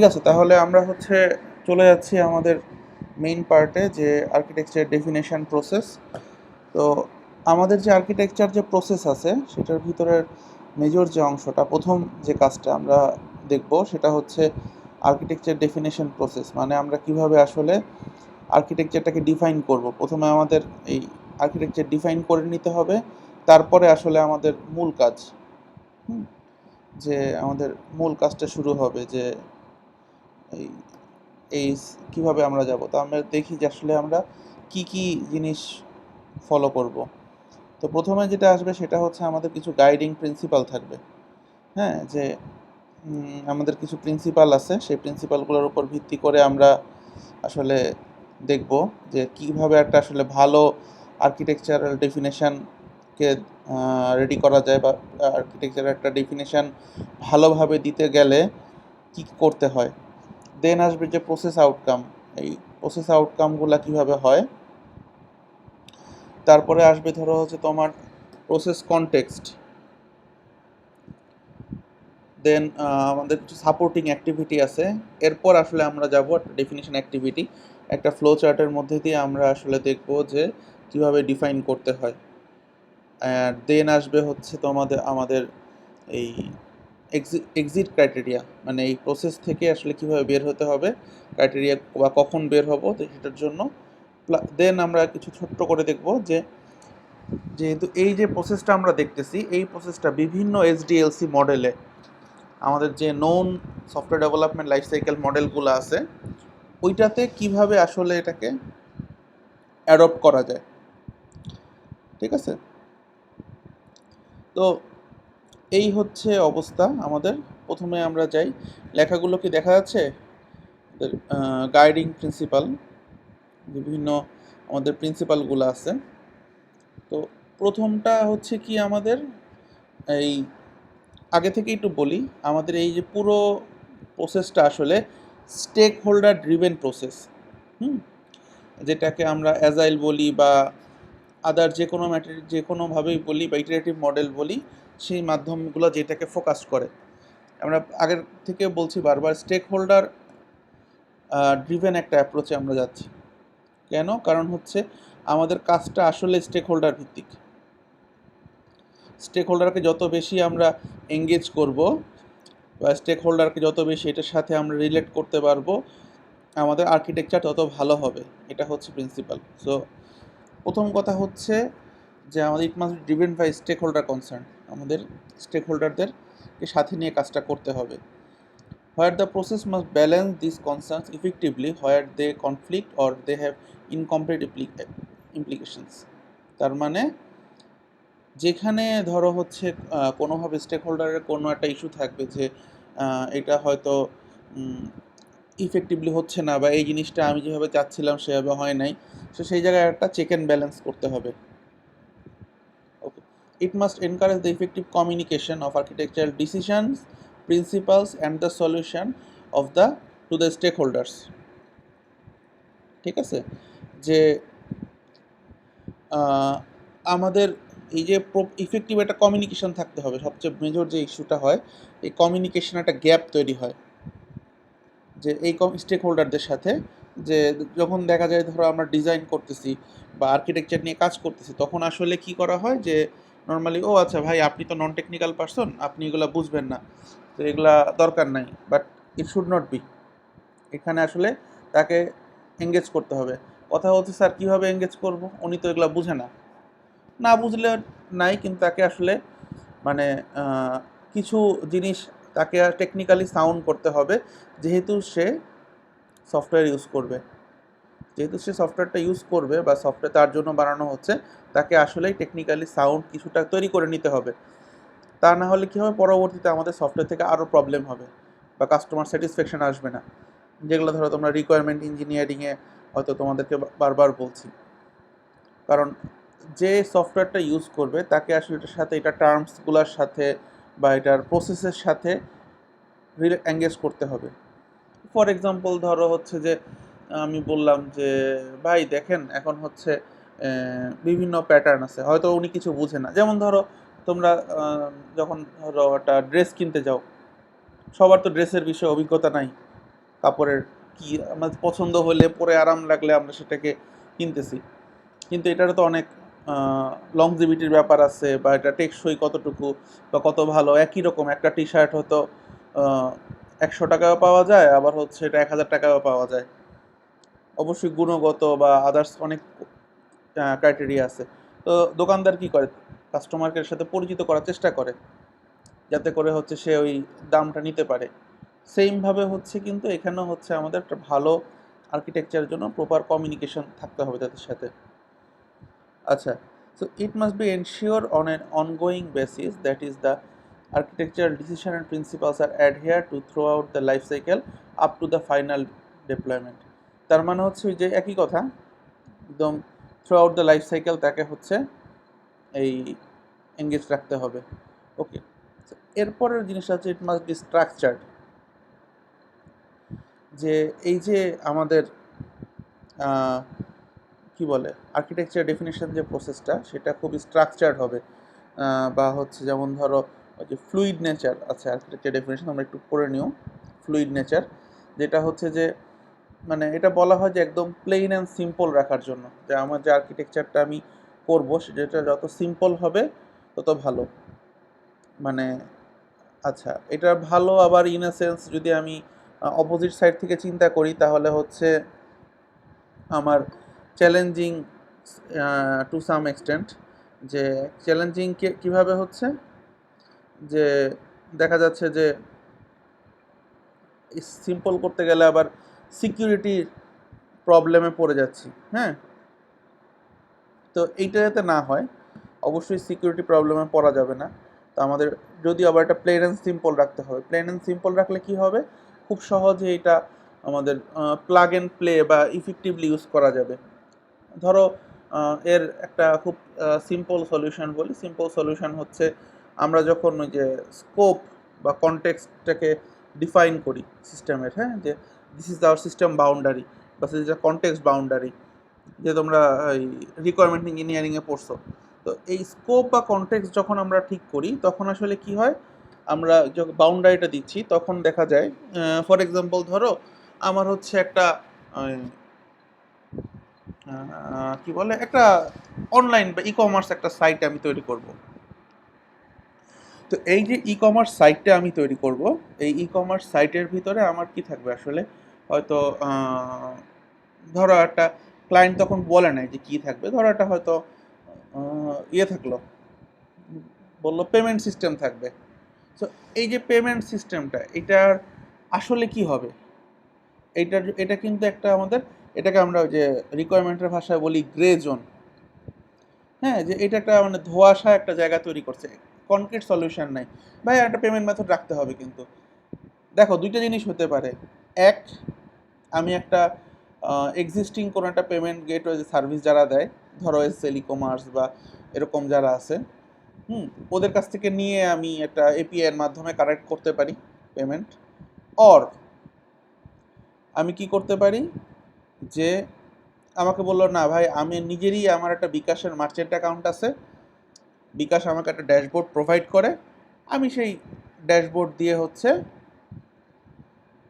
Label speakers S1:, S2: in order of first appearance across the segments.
S1: ঠিক আছে, তাহলে আমরা চলে যাচ্ছি আমাদের মেইন পার্টে, যে আর্কিটেকচার ডেফিনেশন প্রসেস। তো আমাদের যে আর্কিটেকচার যে প্রসেস আছে সেটার ভিতরের মেজর যে অংশটা, প্রথম যে কাজটা আমরা দেখব সেটা হচ্ছে আর্কিটেকচার ডেফিনেশন প্রসেস। মানে আমরা কিভাবে আসলে আর্কিটেকচারটাকে ডিফাইন করব। প্রথমে আমাদের এই আর্কিটেকচার ডিফাইন করে নিতে হবে, তারপরে আসলে আমাদের মূল কাজ, হুম, যে আমাদের মূল কাজটা শুরু হবে, যে এই এই কিভাবে আমরা যাব। তো আমরা দেখি যে আসলে আমরা কি কি জিনিস ফলো করব। তো প্রথমে যেটা আসবে সেটা হচ্ছে আমাদের কিছু গাইডিং প্রিন্সিপাল থাকবে। হ্যাঁ, যে আমাদের কিছু প্রিন্সিপাল আছে, সেই প্রিন্সিপালগুলোর উপর ভিত্তি করে আমরা আসলে দেখব যে কিভাবে একটা আসলে ভালো আর্কিটেকচারাল ডেফিনেশনকে রেডি করা যায়, বা আর্কিটেকচারের একটা ডেফিনেশন ভালোভাবে দিতে গেলে কী করতে হয়। দেন আসবে যে প্রসেস আউটকাম, এই প্রসেস আউটকামগুলো কিভাবে হয়। তারপরে আসবে ধরো তোমার প্রসেস কনটেক্সট। দেন আমাদের কিছু সাপোর্টিং অ্যাক্টিভিটি আছে। এরপর আসলে আমরা যাব একটা ডেফিনিশন অ্যাক্টিভিটি, একটা ফ্লো চার্টের মধ্যে দিয়ে আমরা আসলে দেখব যে কীভাবে ডিফাইন করতে হয়। দেন আসবে আমাদের এই এক্সিট ক্রাইটেরিয়া, মানে এই প্রসেস থেকে আসলে কীভাবে বের হতে হবে, ক্রাইটেরিয়া বা কখন বের হবো, তো সেটার জন্য। দেন আমরা কিছু ছোট্ট করে দেখব যে যেহেতু এই যে প্রসেসটা আমরা দেখতেছি, এই প্রসেসটা বিভিন্ন এসডিএলসি মডেলে, আমাদের যে known software development life cycle মডেলগুলো আছে, ওইটাতে কিভাবে আসলে এটাকে অ্যাডপ্ট করা যায়। ঠিক আছে, তো এই হচ্ছে অবস্থা আমাদের। প্রথমে আমরা যাই, লেখাগুলো কি দেখা যাচ্ছে? গাইডিং প্রিন্সিপাল, বিভিন্ন আমাদের প্রিন্সিপালগুলো আছে। তো প্রথমটা হচ্ছে কি, আমাদের এই আগে থেকে একটু বলি, আমাদের এই যে পুরো প্রসেসটা আসলে স্টেক হোল্ডার ড্রিভেন প্রসেস, যেটাকে আমরা অ্যাজাইল বলি বা আদার যে কোনোভাবেই বলি, বা ইটারেটিভ মডেল বলি, সেই মাধ্যমগুলো যেটাকে ফোকাস করে। আমরা আগের থেকে বলছি বারবার, স্টেক হোল্ডার ড্রিভেন একটা অ্যাপ্রোচে আমরা যাচ্ছি। কেন? কারণ আমাদের কাজটা আসলে স্টেক হোল্ডার ভিত্তিক। স্টেক হোল্ডারকে যত বেশি আমরা এঙ্গেজ করব, বা স্টেক হোল্ডারকে যত বেশি এটার সাথে আমরা রিলেট করতে পারবো, আমাদের আর্কিটেকচার তত ভালো হবে। এটা হচ্ছে প্রিন্সিপাল। সো প্রথম কথা হচ্ছে যে আমাদের it must be driven by stakeholder concern. আমাদের স্টেক হোল্ডারদেরকে সাথে নিয়ে কাজটা করতে হবে। Where the process must balance this concerns effectively, where they conflict or they have incomplete implications. তার মানে যেখানে ধরো কোনোভাবে স্টেক হোল্ডারের কোনো একটা ইস্যু থাকবে, যে এটা হয়তো ইফেক্টিভলি হচ্ছে না, বা এই জিনিসটা আমি যেভাবে চাচ্ছিলাম সেভাবে হয় নাই, সো সেই জায়গায় একটা চেক অ্যান্ড ব্যালেন্স করতে হবে। Okay, it must encourage the effective communication of architectural decisions, principles and the solution of the to the stakeholders. ঠিক আছে, যে আমাদের এই যে ইফেক্টিভ একটা কমিউনিকেশন থাকতে হবে। সবচেয়ে মেজর যে ইস্যুটা হয়, এই কমিউনিকেশন একটা গ্যাপ তৈরি হয়, যে এই স্টেক হোল্ডারদের সাথে। যে যখন দেখা যায় ধরো আমরা ডিজাইন করতেছি বা আর্কিটেকচার নিয়ে কাজ করতেছি, তখন আসলে কি করা হয়, যে নর্মালি, ও আচ্ছা ভাই, আপনি তো নন টেকনিক্যাল পারসন, আপনি এগুলো বুঝবেন না, তো এগুলা দরকার নাই। But it should not be. এখানে আসলে তাকে এঙ্গেজ করতে হবে। কথা হচ্ছে, স্যার কীভাবে এঙ্গেজ করব, উনি তো এগুলো বুঝে না। না বুঝলে নাই, কিন্তু তাকে আসলে মানে কিছু জিনিস তাকে টেকনিক্যালি সাউন্ড করতে হবে। যেহেতু সে সফটওয়্যার ইউজ করবে, বা সফটওয়্যার তার জন্য বানানো হচ্ছে, তাকে আসলেই টেকনিক্যালি সাউন্ড কিছুটা তৈরি করে নিতে হবে। তা না হলে কী হবে, পরবর্তীতে আমাদের সফটওয়্যার থেকে আরও প্রবলেম হবে, বা কাস্টমার স্যাটিসফ্যাকশন আসবে না, যেগুলো ধরো তোমরা রিকোয়ারমেন্ট ইঞ্জিনিয়ারিংয়ে হয়তো তোমাদেরকে বারবার বলছি। কারণ যে সফটওয়্যারটা ইউজ করবে তাকে আসলে এটার সাথে, এটা টার্মসগুলোর সাথে বা এটার প্রসেসের সাথে এঙ্গেজ করতে হবে। ফর এক্সাম্পল ধরো যে আমি বললাম যে ভাই দেখেন, এখন বিভিন্ন প্যাটার্ন আছে, হয়তো উনি কিছু বুঝে না। যেমন ধরো তোমরা যখন ধরো একটা ড্রেস কিনতে যাও, সবার তো ড্রেসের বিষয়ে অভিজ্ঞতা নাই। কাপড়ের কি আমার পছন্দ হলে, পরে আরাম লাগলে আমরা সেটাকে কিনতেছি। কিন্তু এটারও তো অনেক লংজিভিটির ব্যাপার আছে, বা এটা টেকসই কতটুকু বা কত ভালো। একই রকম একটা টি শার্ট হয়তো 100 টাকাও পাওয়া যায়, আবার হচ্ছে এটা 1000 টাকাও পাওয়া যায়। অবশ্যই গুণগত বা আদার্স অনেক ক্রাইটেরিয়া আছে। তো দোকানদার কি করে, কাস্টমারকে সাথে পরিচিত করার চেষ্টা করে, যাতে করে হচ্ছে সে ওই দামটা নিতে পারে। সেইমভাবে হচ্ছে কিন্তু এখানেও হচ্ছে আমাদের একটা ভালো আর্কিটেকচারের জন্য প্রপার কমিউনিকেশন থাকতে হবে তাদের সাথে। আচ্ছা, so it must be ensured on an ongoing basis, that is the architectural decision and principles are adhered to throughout the life cycle up to the final deployment. তার মানে হচ্ছে যে একই কথা, একদম through out the life cycle তাকে হচ্ছে এই এঙ্গেজ রাখতে হবে। ওকে, এরপরের জিনিসটা হচ্ছে ইট মাস্ট বি স্ট্রাকচার্ড। যে এই যে আমাদের কি বলে আর্কিটেকচার ডেফিনেশন যে প্রসেসটা, সেটা খুব স্ট্রাকচার্ড হবে। বা হচ্ছে যেমন ধরো ওই যে ফ্লুইড নেচার আছে আর্কিটেকচার ডেফিনেশন, আমরা একটু পড়ে নিও। ফ্লুইড নেচার যেটা হচ্ছে যে মানে এটা বলা হয় যে একদম প্লেন অ্যান্ড সিম্পল রাখার জন্য, যে আমার যে আর্কিটেকচারটা আমি করবো সেটা যত সিম্পল হবে তত ভালো। মানে আচ্ছা, এটা ভালো, আবার ইন আ সেন্স যদি আমি অপোজিট সাইড থেকে চিন্তা করি তাহলে হচ্ছে আমার চ্যালেঞ্জিং টু সাম এক্সটেন্ট। যে চ্যালেঞ্জিং কীভাবে হচ্ছে, যে দেখা যাচ্ছে যে সিম্পল করতে গেলে আবার সিকিউরিটির প্রবলেমে পড়ে যাচ্ছি। হ্যাঁ, তো এইটা যাতে না হয়, অবশ্যই সিকিউরিটি প্রবলেমে পড়া যাবে না। তো আমাদের যদি আবার একটা প্লেন অ্যান্ড সিম্পল রাখতে হবে। প্লেন অ্যান্ড সিম্পল রাখলে কি হবে, খুব সহজে এটা আমাদের প্লাগ অ্যান্ড প্লে বা ইফেক্টিভলি ইউজ করা যাবে। ধরো এর একটা খুব সিম্পল সলিউশন বলি। সিম্পল সলিউশন হচ্ছে আমরা যখন ওই যে স্কোপ বা কনটেক্সটটাকে ডিফাইন করি সিস্টেমের, হ্যাঁ, যে this is our system boundary বা this is a context boundary, যে তোমরা এই রিকোয়ারমেন্ট ইঞ্জিনিয়ারিংয়ে পড়ছো। তো এই স্কোপ বা কনটেক্সট যখন আমরা ঠিক করি তখন আসলে কি হয়, আমরা যখন বাউন্ডারিটা দিচ্ছি তখন দেখা যায়, ফর এক্সাম্পল ধরো আমার হচ্ছে একটা কি বলে একটা অনলাইন বা ই কমার্স একটা সাইট আমি তৈরি করব। তো এই যে ই কমার্স সাইটটা আমি তৈরি করব, এই ই কমার্স সাইটের ভিতরে আমার কি থাকবে আসলে, হয়তো ধরো একটা ক্লায়েন্ট তখন বলে নাই যে কি থাকবে, ধরো একটা হয়তো ইয়ে থাকলো, বললো পেমেন্ট সিস্টেম থাকবে। সো এই যে পেমেন্ট সিস্টেমটা, এটার আসলে কি হবে, এটা কিন্তু একটা আমাদের, এটাকে আমরা ওই যে রিকোয়ারমেন্টের ভাষায় বলি গ্রে জোন। হ্যাঁ, যে এটা একটা মানে ধোঁয়াশা একটা জায়গা তৈরি করছে, কনক্রিট সলিউশন নাই। ভাই একটা পেমেন্ট মেথড রাখতে হবে, কিন্তু দেখো দুইটা জিনিস হতে পারে। এক, আমি একটা এক্সিস্টিং কোনো একটা পেমেন্ট গেটওয়ে সার্ভিস যারা দেয়, ধরো এসএল ই কমার্স বা এরকম যারা আছে, ওদের কাছ থেকে নিয়ে আমি একটা এপিআই এর মাধ্যমে কানেক্ট করতে পারি পেমেন্ট। অর আমি কি করতে পারি, যে আমাকে বললো না ভাই, আমি নিজেরই আমার একটা বিকাশের মার্চেন্ট অ্যাকাউন্ট আছে, বিকাশ আমাকে একটা ড্যাশবোর্ড প্রোভাইড করে, আমি সেই ড্যাশবোর্ড দিয়ে হচ্ছে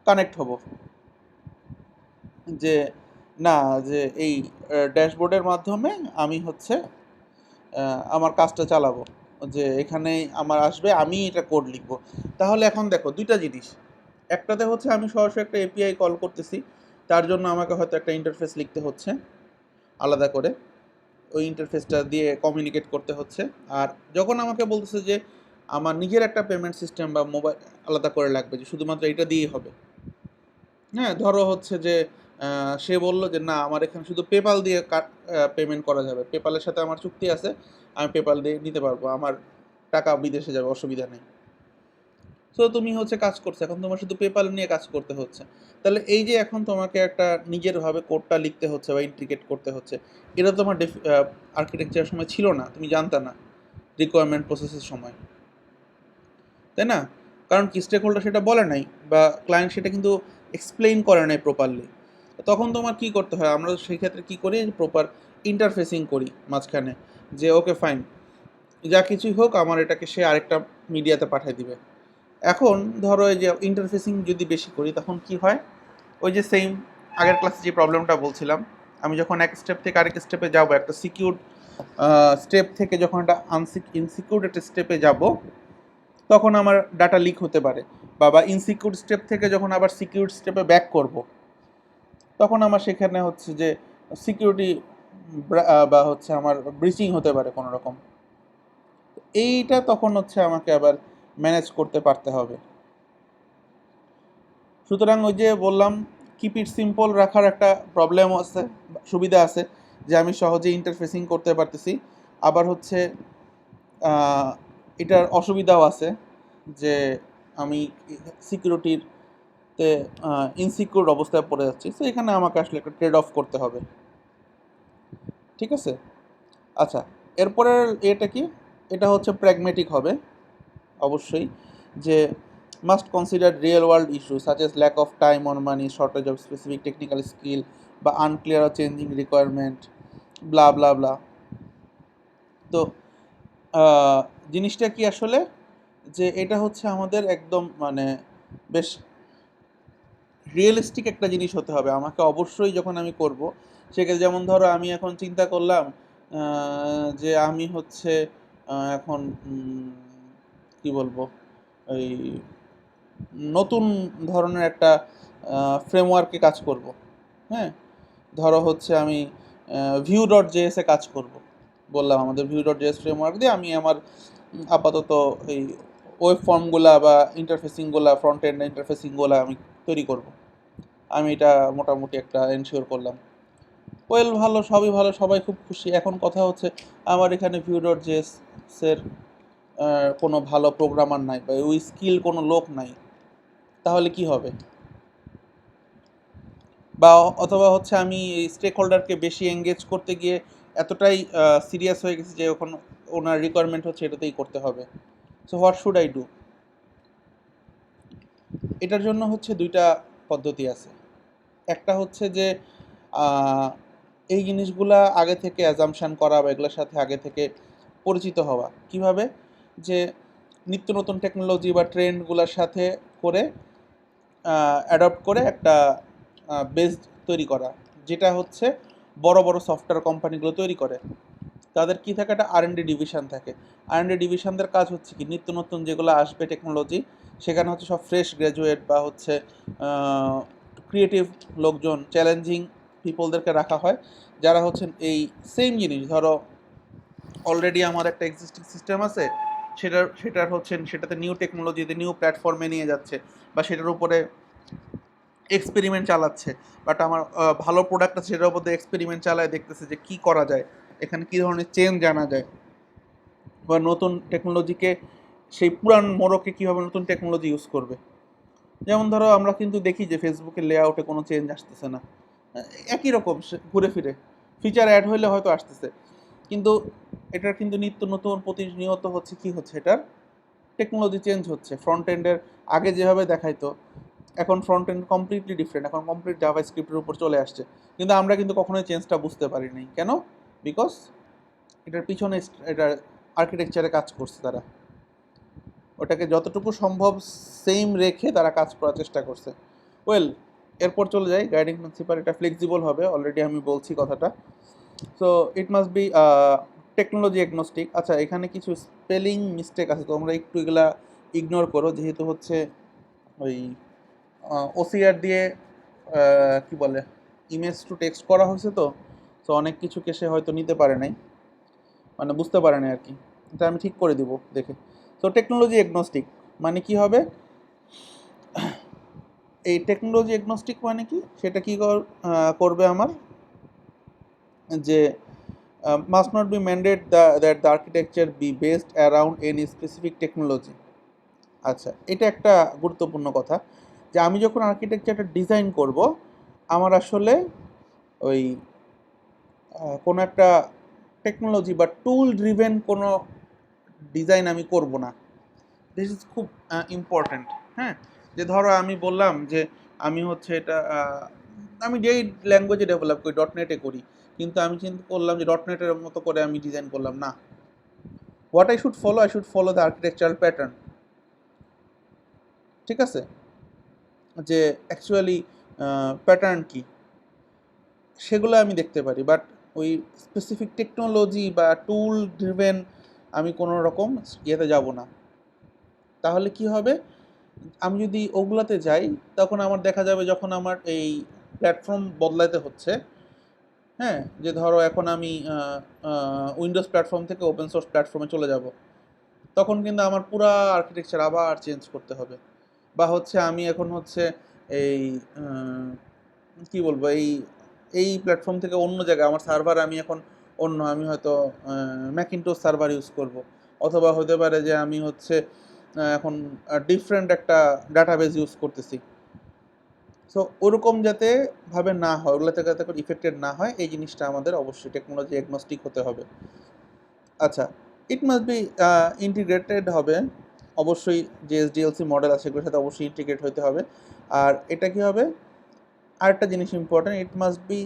S1: কানেক্ট হব। যে না, যে এই ড্যাশবোর্ডের মাধ্যমে আমি হচ্ছে আমার কাজটা চালাবো, যে এখানে আমার আসবে, আমি এটা কোড লিখবো। তাহলে এখন দেখো দুইটা জিনিস, একটাতে হচ্ছে আমি সরাসরি একটা এপিআই কল করতেছি, তার জন্য আমাকে হয়তো একটা ইন্টারফেস লিখতে হচ্ছে আলাদা করে, ওই ইন্টারফেসটা দিয়ে কমিউনিকেট করতে হচ্ছে। আর যখন আমাকে বলতেছে যে আমার নিজের একটা পেমেন্ট সিস্টেম বা মোবাইল আলাদা করে লাগবে, যে শুধুমাত্র এটা দিয়েই হবে। হ্যাঁ, ধরো হচ্ছে যে সে বলল যে না, আমার এখানে শুধু পেপাল দিয়ে পেমেন্ট করা যাবে, পেপালের সাথে আমার চুক্তি আছে, আমি পেপাল দিয়ে নিতে পারবো, আমার টাকা বিদেশে যাবে, অসুবিধা নেই। সো তুমি হচ্ছে কাজ করছো, এখন তোমার শুধু পেপাল নিয়ে কাজ করতে হচ্ছে। তাহলে এই যে এখন তোমাকে একটা নিজেরভাবে কোডটা লিখতে হচ্ছে বা ইন্টিগ্রেট করতে হচ্ছে, এটা তোমার আর্কিটেকচারের সময় ছিল না, তুমি জানতা না রিকোয়ারমেন্ট প্রসেসের সময়, তাই না? কারণ কি স্টেক হোল্ডার সেটা বলে নাই, বা ক্লায়েন্ট সেটা কিন্তু এক্সপ্লেইন করে নাই প্রপারলি। তখন তোমার কি করতে হয়, আমরা সেই ক্ষেত্রে কী করি, প্রপার ইন্টারফেসিং করি মাঝখানে, যে ওকে ফাইন, যা কিছুই হোক আমার এটাকে সে আরেকটা মিডিয়াতে পাঠিয়ে দিবে। এখন ধরো এই যে ইন্টারফেসিং যদি বেশি করি তখন কি হয়, ওই যে সেম আগের ক্লাসে যে প্রবলেমটা বলছিলাম, আমি যখন এক স্টেপ থেকে আরেক স্টেপে যাব, একটা সিকিউর স্টেপ থেকে যখন একটা ইনসিকিউর একটা স্টেপে যাব, তখন আমার ডাটা লিক হতে পারে, বা ইনসিকিউর স্টেপ থেকে যখন আবার সিকিউর স্টেপে ব্যাক করব, তখন আমার সেখানে হচ্ছে যে সিকিউরিটি বা হচ্ছে আমার ব্রিচিং হতে পারে কোনো রকম। এইটা তখন হচ্ছে আমাকে আবার ম্যানেজ করতে পারতে হবে। সুতরাং ওই যে বললাম, কিপ ইট সিম্পল রাখার একটা প্রবলেম আছে, সুবিধা আছে, যে আমি সহজে ইন্টারফেসিং করতে পারতেছি। আবার হচ্ছে এটার অসুবিধাও আছে, যে আমি সিকিউরিটিতে ইনসিকিউর অবস্থায় পড়ে যাচ্ছি। তো এখানে আমাকে আসলে একটা ট্রেড অফ করতে হবে। ঠিক আছে, আচ্ছা, এরপরের এটা কি, এটা হচ্ছে প্র্যাগমেটিক হবে অবশ্যই, যে must consider real world issue such as lack of time or money, shortage of specific technical skill, বা unclear or changing requirement, blah blah blah. তো জিনিসটা কি আসলে, যে এটা হচ্ছে আমাদের একদম মানে বেশ রিয়েলিস্টিক একটা জিনিস হতে হবে আমাকে অবশ্যই যখন আমি করব। সেক্ষেত্রে যেমন ধরো আমি এখন চিন্তা করলাম যে আমি হচ্ছে এখন কি বলবো, ওই নতুন ধরনের একটা ফ্রেমওয়ার্কে কাজ করব। হ্যাঁ, ধরো হচ্ছে আমি ভিউ ডট জেএসে কাজ করব। বললাম আমাদের ভিউ ডট জেএস ফ্রেমওয়ার্ক দিয়ে আমি আমার আপাতত এই ওয়েব ফর্মগুলা বা ইন্টারফেসিংগুলা, ফ্রন্ট এন্ড ইন্টারফেসিংগুলা আমি তৈরি করব। আমি এটা মোটামুটি একটা এনশিওর করলাম। ওয়েল, ভালো, সবই ভালো, সবাই খুব খুশি। এখন কথা হচ্ছে আমার এখানে ভিউ ডট জেএসের কোনো ভালো প্রোগ্রামার নাই, বা ওই স্কিল কোনো লোক নাই, তাহলে কি হবে? বা অথবা হচ্ছে আমি স্টেক হোল্ডারকে বেশি এঙ্গেজ করতে গিয়ে এতটাই সিরিয়াস হয়ে গেছি যে ওখানে ওনার রিকোয়ারমেন্ট হচ্ছে এটাতেই করতে হবে। So what should I do? এটার জন্য হচ্ছে দুইটা পদ্ধতি আছে। একটা হচ্ছে যে এই জিনিসগুলা আগে থেকে অ্যাজাম্পশান করা, বা এগুলোর সাথে আগে থেকে পরিচিত হওয়া। কিভাবে? যে নিত্য নতুন টেকনোলজি বা ট্রেন্ডগুলোর সাথে করে অ্যাডপ্ট করে একটা বেস তৈরি করা, যেটা হচ্ছে বড় বড় সফটওয়্যার কোম্পানিগুলো তৈরি করে। তাদের কি থাকে, একটা R&D ডিভিশন থাকে। R&D ডিভিশনদের কাজ হচ্ছে কি, নিত্য নতুন যেগুলো আসবে টেকনোলজি, সেখানে হচ্ছে সব ফ্রেশ গ্র্যাজুয়েট বা হচ্ছে ক্রিয়েটিভ লোকজন, চ্যালেঞ্জিং পিপলদেরকে রাখা হয়, যারা হচ্ছেন এই সেম জিনিস, ধরো অলরেডি আমার একটা এক্সিস্টিং সিস্টেম আছে, সেটার হচ্ছেন সেটাতে নিউ টেকনোলজিতে নিউ প্ল্যাটফর্মে নিয়ে যাচ্ছে, বা সেটার উপরে এক্সপেরিমেন্ট চালাচ্ছে। বাট আমার ভালো প্রোডাক্ট আছে, সেটার উপর এক্সপেরিমেন্ট চালায় দেখতেছে যে কী করা যায়, এখানে কী ধরনের চেঞ্জ জানা যায়, বা নতুন টেকনোলজিকে সেই পুরান মোড়কে কীভাবে নতুন টেকনোলজি ইউজ করবে। যেমন ধরো আমরা কিন্তু দেখি যে ফেসবুকের লেআউটে কোনো চেঞ্জ আসতেছে না, একই রকম ঘুরে ফিরে, ফিচার অ্যাড হইলে হয়তো আসতেছে, কিন্তু এটার কিন্তু নিত্য নতুন প্রতিনিয়ত হচ্ছে কি হচ্ছে, এটার টেকনোলজি চেঞ্জ হচ্ছে। ফ্রন্ট এন্ডের আগে যেভাবে দেখাইতো, এখন ফ্রন্ট এন্ড কমপ্লিটলি ডিফারেন্ট, এখন কমপ্লিট জাভাস্ক্রিপ্টের উপর চলে আসছে, কিন্তু আমরা কিন্তু কখনোই চেঞ্জটা বুঝতে পারি নাই। কেন? বিকজ এটার পিছনে এটার আর্কিটেকচারে কাজ করছে তারা, ওটাকে যতটুকু সম্ভব সেম রেখে তারা কাজ করার চেষ্টা করছে। ওয়েল, এরপর চলে যাই গাইডিং প্রিন্সিপাল। এটা ফ্লেক্সিবল হবে, অলরেডি আমি বলছি কথাটা। So it must be technology agnostic. আচ্ছা, এখানে কিছু স্পেলিং মিস্টেক আছে, তো আমরা একটু এগুলা ইগনোর করো, যেহেতু হচ্ছে ওই ওসিআর দিয়ে কি বলে ইমেজ টু টেক্সট করা হয়েছে, তো সো অনেক কিছুকে সে হয়তো নিতে পারে নাই, মানে বুঝতে পারে নাই আর কি। এটা আমি ঠিক করে দিব দেখে। সো টেকনোলজি এগনোস্টিক মানে কি হবে? এই টেকনোলজি এগনোস্টিক মানে কি, সেটা কি করবে আমার, যে must not be mandate that the architecture be based around any specific technology. আচ্ছা, এটা একটা গুরুত্বপূর্ণ কথা, যে আমি যখন আর্কিটেকচারটা ডিজাইন করব, আমার আসলে ওই কোনো একটা টেকনোলজি বা টুল ড্রিভেন কোনো ডিজাইন আমি করব না। দিস ইজ খুব ইম্পর্ট্যান্ট। হ্যাঁ, যে ধরো আমি বললাম যে আমি হচ্ছে এটা আমি যেই ল্যাঙ্গুয়েজে ডেভেলপ করি, ডটনেটে করি, কিন্তু আমি চিন্তা করলাম যে ডটনেটের মতো করে আমি ডিজাইন করলাম না। What I should follow the architectural pattern. ঠিক আছে, যে অ্যাকচুয়ালি প্যাটার্ন কি, সেগুলো আমি দেখতে পারি। বাট ওই স্পেসিফিক টেকনোলজি বা টুল ড্রিভেন আমি কোনো রকম ইয়েতে যাব না। তাহলে কি হবে, আমি যদি ওগুলাতে যাই তখন আমার দেখা যাবে যখন আমার এই প্ল্যাটফর্ম বদলাতে হচ্ছে, হ্যাঁ, যে ধরো এখন আমি উইন্ডোজ প্ল্যাটফর্ম থেকে ওপেন সোর্স প্ল্যাটফর্মে চলে যাব, তখন কিন্তু আমার পুরা আর্কিটেকচার আবার চেঞ্জ করতে হবে। বা হচ্ছে আমি এখন হচ্ছে এই কি বলবো, এই এই প্ল্যাটফর্ম থেকে অন্য জায়গায় আমার সার্ভার, আমি এখন অন্য, আমি হয়তো ম্যাকিনটোশ সার্ভার ইউজ করব, অথবা হতে পারে যে আমি হচ্ছে এখন ডিফারেন্ট একটা ডাটাবেস ইউজ করতেছি। সো ওরকম যাতে ভাবে না হয়, ওগুলো থেকে যাতে ইফেক্টেড না হয়, এই জিনিসটা আমাদের অবশ্যই টেকনোলজি এগনস্টিক হতে হবে। আচ্ছা, ইট মাস্ট বি ইন্টিগ্রেটেড হবে, অবশ্যই যে এসডিএলসি মডেল আছে সেগুলোর সাথে অবশ্যই ইন্টিগ্রেট হতে হবে। আর এটা কি হবে, আরেকটা জিনিস important, it must B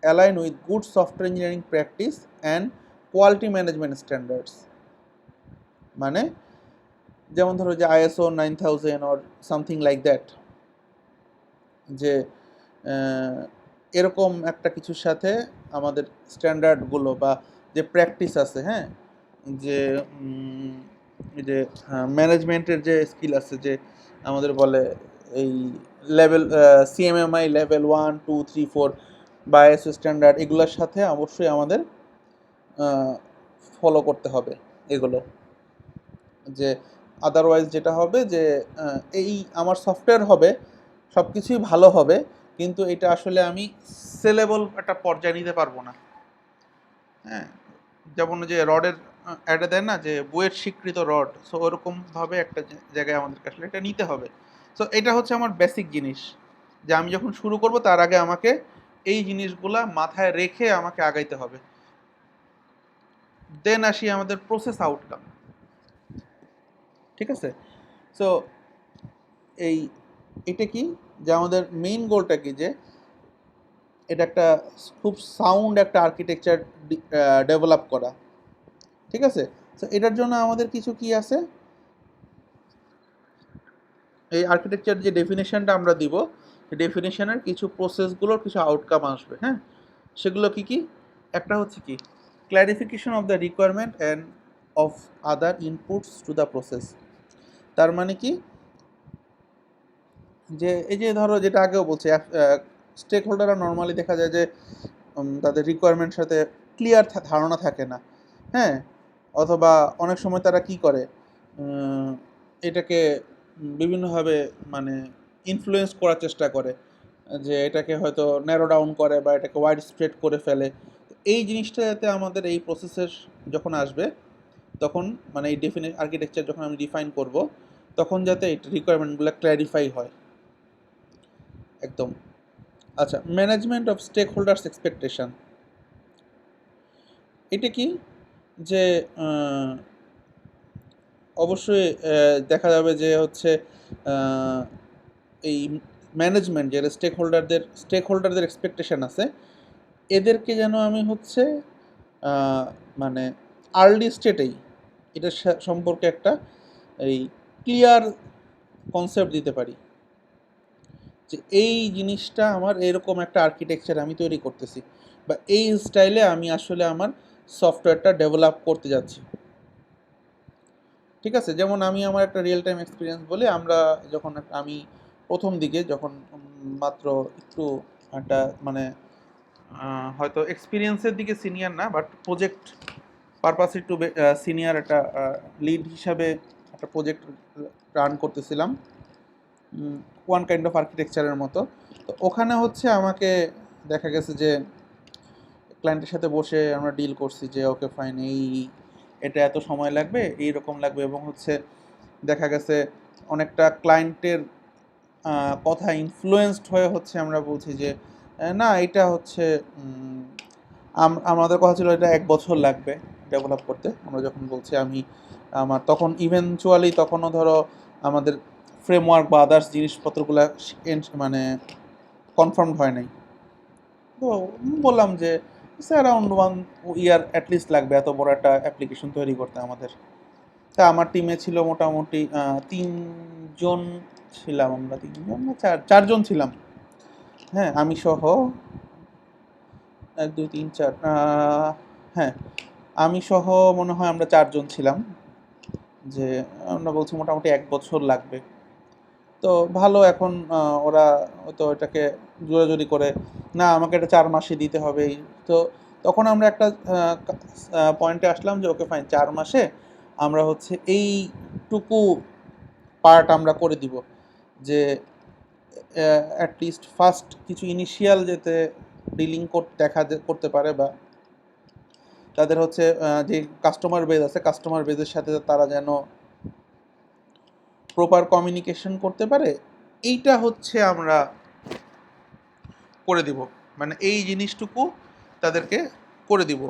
S1: align with good software engineering practice and quality management standards. মানে যেমন ধরো যে ISO 9000 or something like that, যে এরকম একটা কিছুর সাথে আমাদের স্ট্যান্ডার্ডগুলো বা যে প্র্যাকটিস আছে, হ্যাঁ, যে এই যে ম্যানেজমেন্টের যে স্কিল আছে, যে আমাদের বলে এই লেভেল সিএমএমআই লেভেল 1 2 3 4 বা এসও স্ট্যান্ডার্ড, এগুলোর সাথে অবশ্যই আমাদের ফলো করতে হবে এগুলো। যে আদারওয়াইজ যেটা হবে যে এই আমার সফটওয়্যার হবে, সব কিছুই ভালো হবে, কিন্তু এটা আসলে আমি সেলেবল একটা পর্যায়ে নিতে পারবো না। হ্যাঁ, যেমন যে রডের অ্যাডে দেয় না যে বুয়েট স্বীকৃত রড, সো ওরকমভাবে একটা জায়গায় আমাদেরকে আসলে এটা নিতে হবে। সো এটা হচ্ছে আমার বেসিক জিনিস, যে আমি যখন শুরু করব তার আগে আমাকে এই জিনিসগুলা মাথায় রেখে আমাকে আগাইতে হবে। দেন আসি আমাদের প্রসেস আউটকাম। ঠিক আছে, সো এই এটা কি, যে আমাদের মেইন গোলটা কি, যে এটা একটা খুব সাউন্ড একটা আর্কিটেকচার ডেভেলপ করা। ঠিক আছে, তো এটার জন্য আমাদের কিছু কি আছে, এই আর্কিটেকচার যে ডেফিনেশনটা আমরা দিব, সেই ডেফিনেশনের কিছু প্রসেসগুলোর কিছু আউটকাম আসবে। হ্যাঁ, সেগুলো কি কি, একটা হচ্ছে কি, clarification of the requirement and of other inputs to the process. তার মানে কি, যে এই যে ধরো যেটা আগেও বলছি, স্টেক হোল্ডাররা নর্মালি দেখা যায় যে তাদের রিকোয়ারমেন্ট সাথে ক্লিয়ার ধারণা থাকে না। হ্যাঁ, অথবা অনেক সময় তারা কি করে, এটাকে বিভিন্নভাবে মানে ইনফ্লুয়েন্স করার চেষ্টা করে, যে এটাকে হয়তো ন্যারো ডাউন করে বা এটাকে ওয়াইড স্প্রেড করে ফেলে। এই জিনিসটা যাতে আমাদের এই প্রসেসের যখন আসবে, তখন মানে এই আর্কিটেকচার যখন আমি ডিফাইন করব, তখন যাতে এই রিকোয়ারমেন্টগুলো ক্ল্যারিফাই হয় একদম। আচ্ছা, management of stakeholders expectation, এটা কি, যে অবশ্যই দেখা যাবে যে হচ্ছে এই ম্যানেজমেন্ট যারা স্টেক হোল্ডারদের এক্সপেকটেশন আছে, এদেরকে যেন আমি হচ্ছে মানে আর্লি স্টেটেই এটা সম্পর্কে একটা এই ক্লিয়ার কনসেপ্ট দিতে পারি, যে এই জিনিসটা আমার এরকম একটা আর্কিটেকচার আমি তৈরি করতেছি, বা এই স্টাইলে আমি আসলে আমার সফটওয়্যারটা ডেভেলপ করতে যাচ্ছি। ঠিক আছে, যেমন আমি আমার একটা রিয়েল টাইম এক্সপিরিয়েন্স বলি, আমরা যখন আমি প্রথম দিকে যখন মাত্র একটু একটা মানে হয়তো এক্সপিরিয়েন্সের দিকে সিনিয়র না, বাট প্রজেক্ট পারপাস একটু সিনিয়র একটা লিড হিসাবে একটা প্রজেক্ট রান করতেছিলাম, ওয়ান কাইন্ড অফ আর্কিটেকচারের মতো। তো ওখানে হচ্ছে আমাকে দেখা গেছে যে ক্লায়েন্টের সাথে বসে আমরা ডিল করছি যে ওকে ফাইন, এটা এত সময় লাগবে, এই রকম লাগবে, এবং হচ্ছে দেখা গেছে অনেকটা ক্লায়েন্টের কথা ইনফ্লুয়েন্সড হয়ে হচ্ছে আমরা বলছি যে না এটা হচ্ছে আমাদের কথা ছিল এটা 1 বছর লাগবে ডেভেলপ করতে। আমরা যখন বলছি আমার তখন ইভেনচুয়ালি তখনও ধরো আমাদের ফ্রেমওয়ার্ক বা আদার্স জিনিসপত্রগুলো মানে কনফার্মড হয় নাই। তো বললাম যে অ্যারাউন্ড 1 ইয়ার অ্যাটলিস্ট লাগবে এত বড় একটা অ্যাপ্লিকেশন তৈরি করতে আমাদের। তা আমার টিমে ছিল মোটামুটি 3 জন ছিলাম, আমরা 3 জন না 4 জন ছিলাম। হ্যাঁ, আমি সহ 1 2 3 4 হ্যাঁ, আমি সহ মনে হয় আমরা 4 জন ছিলাম। যে আমরা বলছি মোটামুটি 1 বছর লাগবে। তো ভালো এখন ওরা তো এটাকে জোরাজুরি করে, না আমাকে এটা 4 মাসে দিতে হবে। তো তখন আমরা একটা পয়েন্টে আসলাম যে ওকে ফাইন 4 মাসে আমরা হচ্ছে এইটুকু পার্ট আমরা করে দিব, যে অ্যাটলিস্ট ফার্স্ট কিছু ইনিশিয়াল যেতে ডিলিং করতে পারে, বা তাদের হচ্ছে যে কাস্টমার বেজ আছে কাস্টমার বেজের সাথে তারা যেন প্রপার কমিউনিকেশন করতে পারে, এইটা হচ্ছে আমরা করে দিব। মানে এই জিনিসটুকু তাদেরকে করে দিব।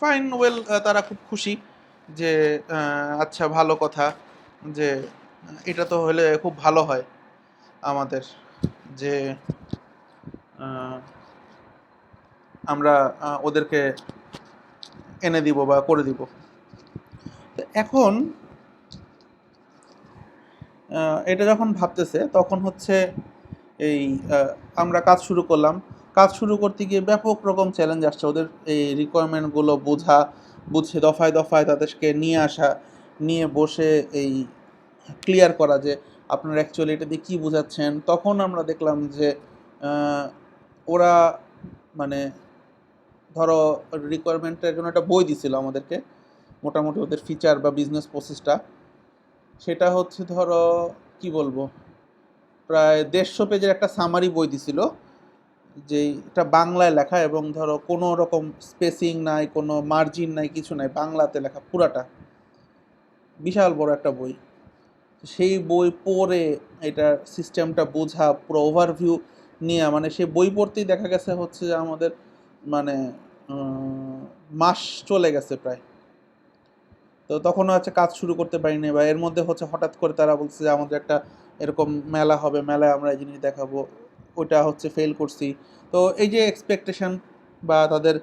S1: ফাইন, ওয়েল, তারা খুব খুশি যে আচ্ছা ভালো কথা, যে এটা তো হলে খুব ভালো হয় আমাদের, যে আমরা ওদেরকে এনে দিব বা করে দিব। এখন এটা যখন ভাবতেছে তখন হচ্ছে এই আমরা কাজ শুরু করলাম। কাজ শুরু করতে গিয়ে ব্যাপক রকম চ্যালেঞ্জ আসছে। ওদের এই রিকোয়ারমেন্টগুলো বুঝে দফায় দফায় তাদেরকে নিয়ে আসা, নিয়ে বসে এই ক্লিয়ার করা যে আপনারা অ্যাকচুয়ালি এটা দিয়ে কী বোঝাচ্ছেন। তখন আমরা দেখলাম যে ওরা মানে ধরো রিকোয়ারমেন্টের জন্য একটা বই দিছিল আমাদেরকে, মোটামুটি ওদের ফিচার বা বিজনেস প্রসেসটা, সেটা হচ্ছে ধরো কি বলবো, প্রায় 150 পেজের একটা সামারি বই দিছিল, যে এটা বাংলায় লেখা এবং ধরো কোনো রকম স্পেসিং নাই, কোনো মার্জিন নাই, কিছু নাই, বাংলাতে লেখা পুরাটা, বিশাল বড় একটা বই। সেই বই পড়ে এটার সিস্টেমটা বোঝা, পুরো ওভারভিউ নিয়ে, মানে সেই বই পড়তেই দেখা গেছে হচ্ছে যে আমাদের মানে মাস চলে গেছে প্রায়। তো তখনও হচ্ছে কাজ শুরু করতে পারিনি, বা এর মধ্যে হচ্ছে হঠাৎ করে তারা বলছে যে আমাদের একটা এরকম মেলা হবে, মেলায় আমরা এই জিনিস দেখাবো, ওটা হচ্ছে ফেল করছি। তো এই যে এক্সপেকটেশন বা তাদের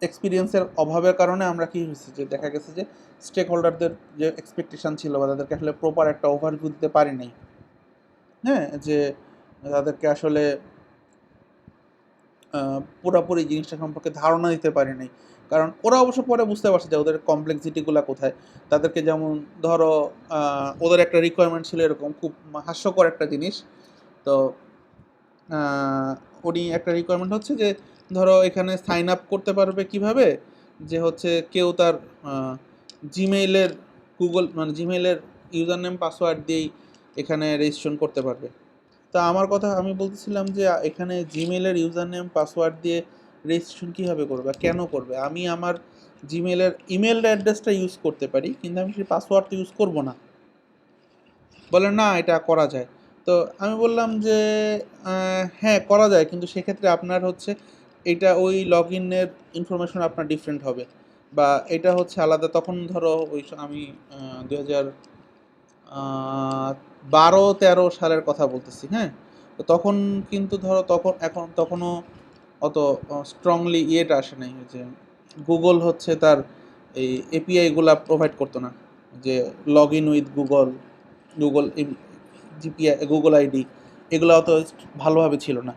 S1: এক্সপিরিয়েন্সের অভাবের কারণে আমরা কি হয়েছে যে দেখা গেছে যে স্টেক হোল্ডারদের যে এক্সপেকটেশন ছিল বা তাদেরকে আসলে প্রপার একটা ওভারভিউ দিতে পারি নাই। হ্যাঁ, যে তাদেরকে আসলে পুরোপুরি জিনিসটা সম্পর্কে ধারণা দিতে পারি নাই। কারণ ওরা অবশ্য পরে বুঝতে পারছে যে ওদের কমপ্লেক্সিটিগুলো কোথায়। তাদেরকে যেমন ধরো ওদের একটা রিকোয়ারমেন্ট ছিল এরকম খুব হাস্যকর একটা জিনিস। তো উনি একটা রিকোয়ারমেন্ট হচ্ছে যে ধরো এখানে সাইন আপ করতে পারবে কিভাবে, যে হচ্ছে কেউ তার জিমেইলের মানে জিমেইলের ইউজার নেম পাসওয়ার্ড দিয়েই এখানে রেজিস্ট্রেশন করতে পারবে। তা আমার কথা আমি বলতেছিলাম যে এখানে জিমেলের ইউজার নেম পাসওয়ার্ড দিয়ে রেজিস্ট্রেশন কীভাবে করবে, কেন করবে? আমি আমার জিমেলের ইমেল অ্যাড্রেসটা ইউজ করতে পারি, কিন্তু আমি সেই পাসওয়ার্ড তো ইউজ করবো না। বলে না, এটা করা যায়। তো আমি বললাম যে হ্যাঁ করা যায়, কিন্তু সেক্ষেত্রে আপনার হচ্ছে এটা ওই লগ ইনের ইনফরমেশন আপনার ডিফারেন্ট হবে, বা এটা হচ্ছে আলাদা। তখন ধরো আমি 2000 12-13 সালের কথা বলতেছি, হ্যাঁ। তো তখন কিন্তু ধরো তখনও অত স্ট্রংলি ইয়েটা আসে নাই, যে গুগল হচ্ছে তার এই এপিআইগুলা প্রোভাইড করতো না, যে log in with Google GPI, Google ID, এগুলো অত ভালোভাবে ছিল না।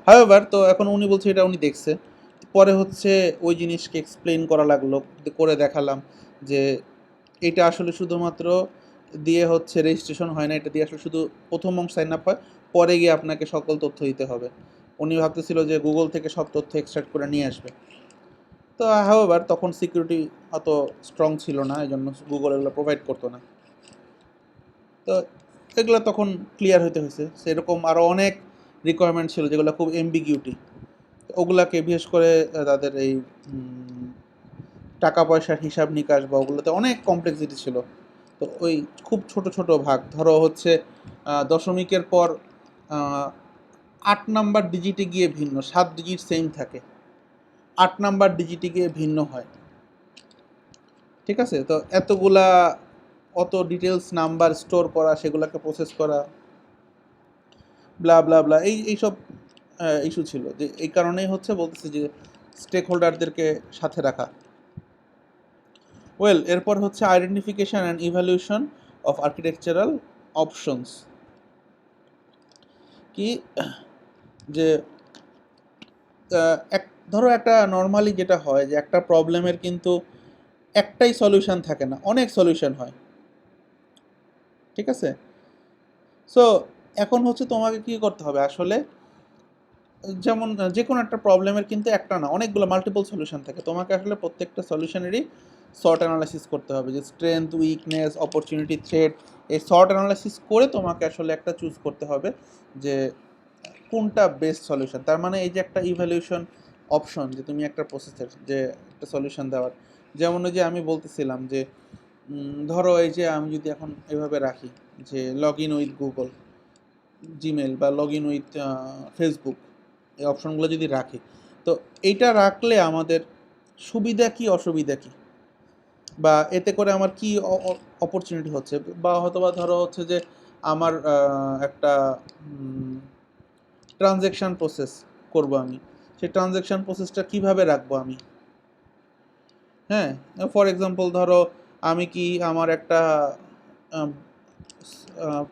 S1: হাওয়েভার, তো এখন উনি বলছে এটা উনি দেখছে। পরে হচ্ছে ওই জিনিসকে এক্সপ্লেন করা লাগলো, করে দেখালাম যে এটা আসলে শুধুমাত্র দিয়ে হচ্ছে রেজিস্ট্রেশন হয় না, এটা দিয়ে আসলে শুধু প্রথম অংশ সাইন আপ হয়, পরে গিয়ে আপনাকে সকল তথ্য দিতে হবে। উনি ভাবতেছিল যে গুগল থেকে সব তথ্য এক্সট্রাক্ট করে নিয়ে আসবে। তো হাওয়েভার তখন সিকিউরিটি অত স্ট্রং ছিল না, এই জন্য গুগল এগুলো প্রোভাইড করতো না। তো এগুলো তখন ক্লিয়ার হইতে হয়েছে। সেরকম আরও অনেক রিকোয়ারমেন্ট ছিল যেগুলো খুব এমবিগিউটি, ওগুলাকে বিশেষ করে তাদের এই টাকা পয়সার হিসাব নিকাশ বা ওগুলোতে অনেক কমপ্লেক্সিটি ছিল। তো ওই খুব ছোট ছোট ভাগ, ধরো হচ্ছে দশমিকের পর 8 নাম্বার ডিজিটে গিয়ে ভিন্ন, 7 ডিজিট সেম থাকে, 8 নাম্বার ডিজিটে গিয়ে ভিন্ন হয়। ঠিক আছে, তো এতগুলা অত ডিটেলস নাম্বার স্টোর করা, সেগুলোকে প্রসেস করা, ব্লা ব্লা ব্লা, এইসব ইস্যু ছিল। যে এই কারণেই হচ্ছে বলতেছি যে স্টেক হোল্ডারদেরকে সাথে রাখা। ওয়েল, এরপর হচ্ছে identification and evaluation of architectural options. কি যে এক ধরো একটা নর্মালি যেটা হয় যে একটা প্রবলেমের কিন্তু একটাই সলিউশন থাকে না, অনেক সলিউশন হয়, ঠিক আছে? সো এখন হচ্ছে তোমাকে কি করতে হবে আসলে, যেমন যে কোনো একটা প্রবলেমের কিন্তু একটা না অনেকগুলো মাল্টিপল সলিউশন থাকে, তোমাকে আসলে প্রত্যেকটা সলিউশনেরই শর্ট অ্যানালাইসিস করতে হবে, যে স্ট্রেংথ, উইকনেস, অপরচুনিটি, থ্রেট, এই শর্ট অ্যানালাইসিস করে তোমাকে আসলে একটা চুজ করতে হবে যে কোনটা বেস্ট সলিউশন। তার মানে এই যে একটা ইভ্যালুয়েশন অপশন, যে তুমি একটা প্রসেসের যে একটা সলিউশন দেওয়ার, যেমন ওই যে আমি বলতেছিলাম যে ধরো এই যে আমি যদি এখন এভাবে রাখি যে log in with Google, Gmail বা লগ ইন উইথ ফেসবুক, এই অপশনগুলো যদি রাখি, তো এইটা রাখলে আমাদের সুবিধা কি অসুবিধা কি, বা এতে করে আমার কি অপরচুনিটি হচ্ছে, বা হয়তো বা ধরো হচ্ছে যে আমার একটা ট্রানজ্যাকশান প্রসেস করব আমি, সেই ট্রানজ্যাকশান প্রসেসটা কিভাবে রাখবো আমি, হ্যাঁ, ফর এক্সাম্পল ধরো আমি কি আমার একটা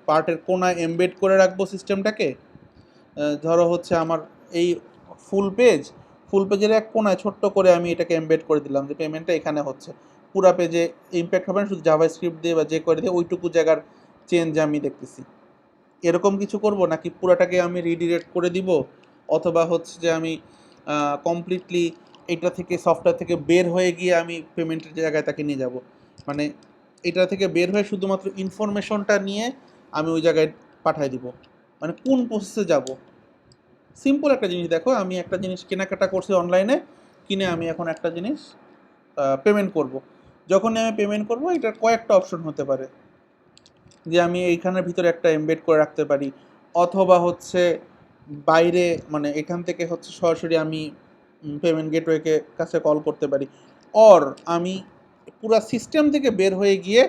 S1: পার্টের কোনায় এমবেড করে রাখবো সিস্টেমটাকে, ধরো হচ্ছে আমার এই ফুল পেজ, ফুল পেজের এক কোনায় ছোট্ট করে আমি এটাকে এমবেড করে দিলাম যে পেমেন্টটা এখানে হচ্ছে, পুরা পেজে ইম্প্যাক্ট হবে না, শুধু জাভা স্ক্রিপ্ট দিয়ে বা যে করে দিয়ে ওইটুকু জায়গার চেঞ্জ আমি দেখতেছি, এরকম কিছু করব, নাকি পুরাটাকে আমি রিডিরেক্ট করে দিব, অথবা হচ্ছে যে আমি কমপ্লিটলি এটা থেকে সফটওয়্যার থেকে বের হয়ে গিয়ে আমি পেমেন্টের জায়গায় তাকে নিয়ে যাব, মানে এটা থেকে বের হয়ে শুধুমাত্র ইনফরমেশনটা নিয়ে আমি ওই জায়গায় পাঠিয়ে দিব, মানে কোন প্রসেসে যাব। সিম্পল একটা জিনিস দেখো, আমি একটা জিনিস কেনাকাটা করছি অনলাইনে, কিনে আমি এখন একটা জিনিস পেমেন্ট করব, যখনই আমি পেমেন্ট করব এটার কয়েকটা অপশন হতে পারে, যে আমি এইখানের ভিতরে একটা এমবেড করে রাখতে পারি, অথবা হচ্ছে বাইরে মানে এখান থেকে হচ্ছে সরাসরি আমি পেমেন্ট গেটওয়েকে কাছে কল করতে পারি, অর আমি পুরা সিস্টেম থেকে বের হয়ে গিয়ে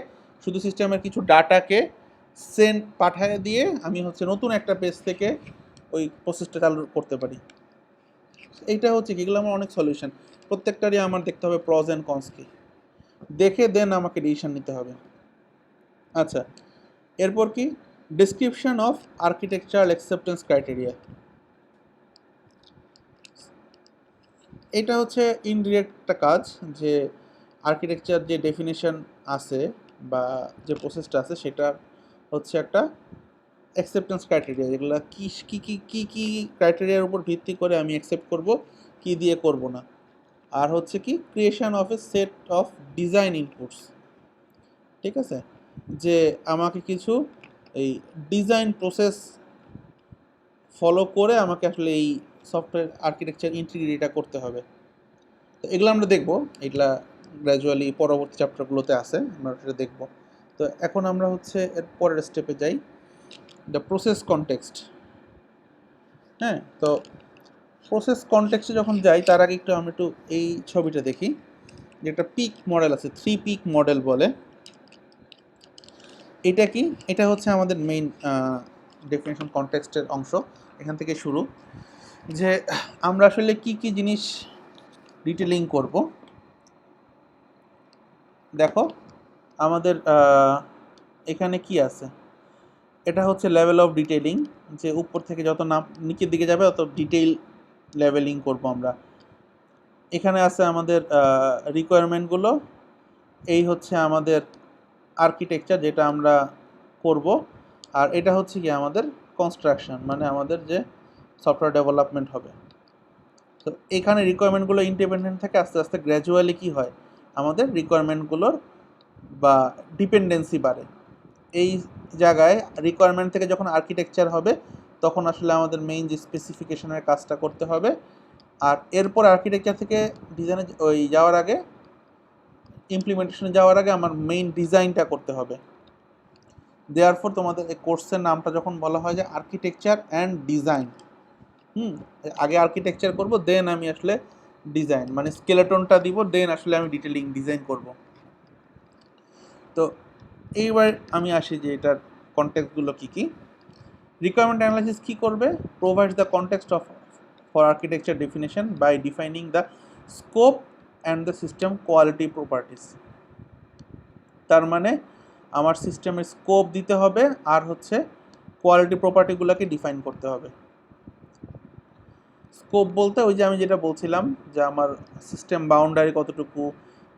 S1: শুধু সিস্টেমের কিছু ডাটাকে সেন্ড পাঠিয়ে দিয়ে আমি হচ্ছে নতুন একটা পেজ থেকে ওই প্রসেসটা চালু করতে পারি। এইটা হচ্ছে কি, এগুলো আমার অনেক সলিউশন, প্রত্যেকটারই আমার দেখতে হবে প্রজ অ্যান্ড কনস কি, দেখে দেন আমাকে ডিসিশন নিতে হবে। আচ্ছা, এরপর কি, description of architectural acceptance criteria, এটা হচ্ছে ইনডিরেক্ট একটা কাজ, যে আর্কিটেকচার যে ডেফিনেশন আছে বা যে প্রসেসটা আছে সেটা হচ্ছে একটা অ্যাকসেপ্টেন্স ক্রাইটেরিয়া, যেগুলো কী কী কী কী কী ক্রাইটেরিয়ার উপর ভিত্তি করে আমি অ্যাকসেপ্ট করব, কী দিয়ে করব না। আর হচ্ছে কি, creation of A set of design inputs, ঠিক আছে, যে আমাকে কিছু এই ডিজাইন প্রসেস ফলো করে আমাকে আসলে এই সফটওয়্যার আর্কিটেকচার ইন্টিগ্রিটিটা করতে হবে। তো এগুলো আমরা দেখব, এগুলা গ্র্যাজুয়ালি পরবর্তী চ্যাপ্টারগুলোতে আছে, আমরা এটা দেখব। তো এখন আমরা হচ্ছে এর পরের স্টেপে যাই, দ্য প্রসেস কনটেক্সট। হ্যাঁ, তো প্রসেস কনটেক্সটে যখন যাই তার আগে আমরা একটু এই ছবিটা দেখি, যে একটা পিক মডেল আছে, 3 পিক মডেল বলে। এটা কি, এটা হচ্ছে আমাদের মেইন ডেফিনেশন কনটেক্সটের অংশ, এখান থেকে শুরু, যে আমরা আসলে কি কি জিনিস ডিটেলিং করব। দেখো আমাদের এখানে কি আছে, এটা হচ্ছে লেভেল অফ ডিটেইলিং, যে উপর থেকে যত নাম নিচের দিকে যাবে তত ডিটেইল লেভেলিং করব আমরা। এখানে আছে আমাদের রিকোয়ারমেন্টগুলো, এই হচ্ছে আমাদের আর্কিটেকচার যেটা আমরা করব, আর এটা হচ্ছে কি আমাদের কনস্ট্রাকশন, মানে আমাদের যে সফটওয়্যার ডেভেলপমেন্ট হবে। তো এখানে রিকোয়ারমেন্টগুলো ইন্ডিপেন্ডেন্ট থেকে আস্তে আস্তে গ্র্যাজুয়ালি কি হয়, আমাদের রিকোয়ারমেন্টগুলোর বা ডিপেন্ডেন্সি বাড়ে। এই জায়গায় রিকোয়ারমেন্ট থেকে যখন আর্কিটেকচার হবে তখন আসলে আমাদের মেইন যে স্পেসিফিকেশনের কাজটা করতে হবে, আর এরপর আর্কিটেকচার থেকে ডিজাইনে ওই যাওয়ার আগে, ইমপ্লিমেন্টেশনে যাওয়ার আগে আমার মেইন ডিজাইনটা করতে হবে। দেয়ারফর তোমাদের এই কোর্সের নামটা যখন বলা হয় যে আর্কিটেকচার অ্যান্ড ডিজাইন, আগে আর্কিটেকচার করব, দেন আমি আসলে ডিজাইন মানে স্কেলেটনটা দিব, দেন আসলে আমি ডিটেলিং ডিজাইন করব। তো এইবার আমি আসি যে এটার কনটেক্সটগুলো কী কী। রিকোয়ারমেন্ট অ্যানালাইসিস কী করবে, provides the context of for architecture definition by defining the scope and the system quality properties. তার মানে আমার সিস্টেমের স্কোপ দিতে হবে আর হচ্ছে কোয়ালিটি প্রপার্টিগুলোকে ডিফাইন করতে হবে। স্কোপ বলতে ওই যে আমি যেটা বলছিলাম যে আমার সিস্টেম বাউন্ডারি কতটুকু,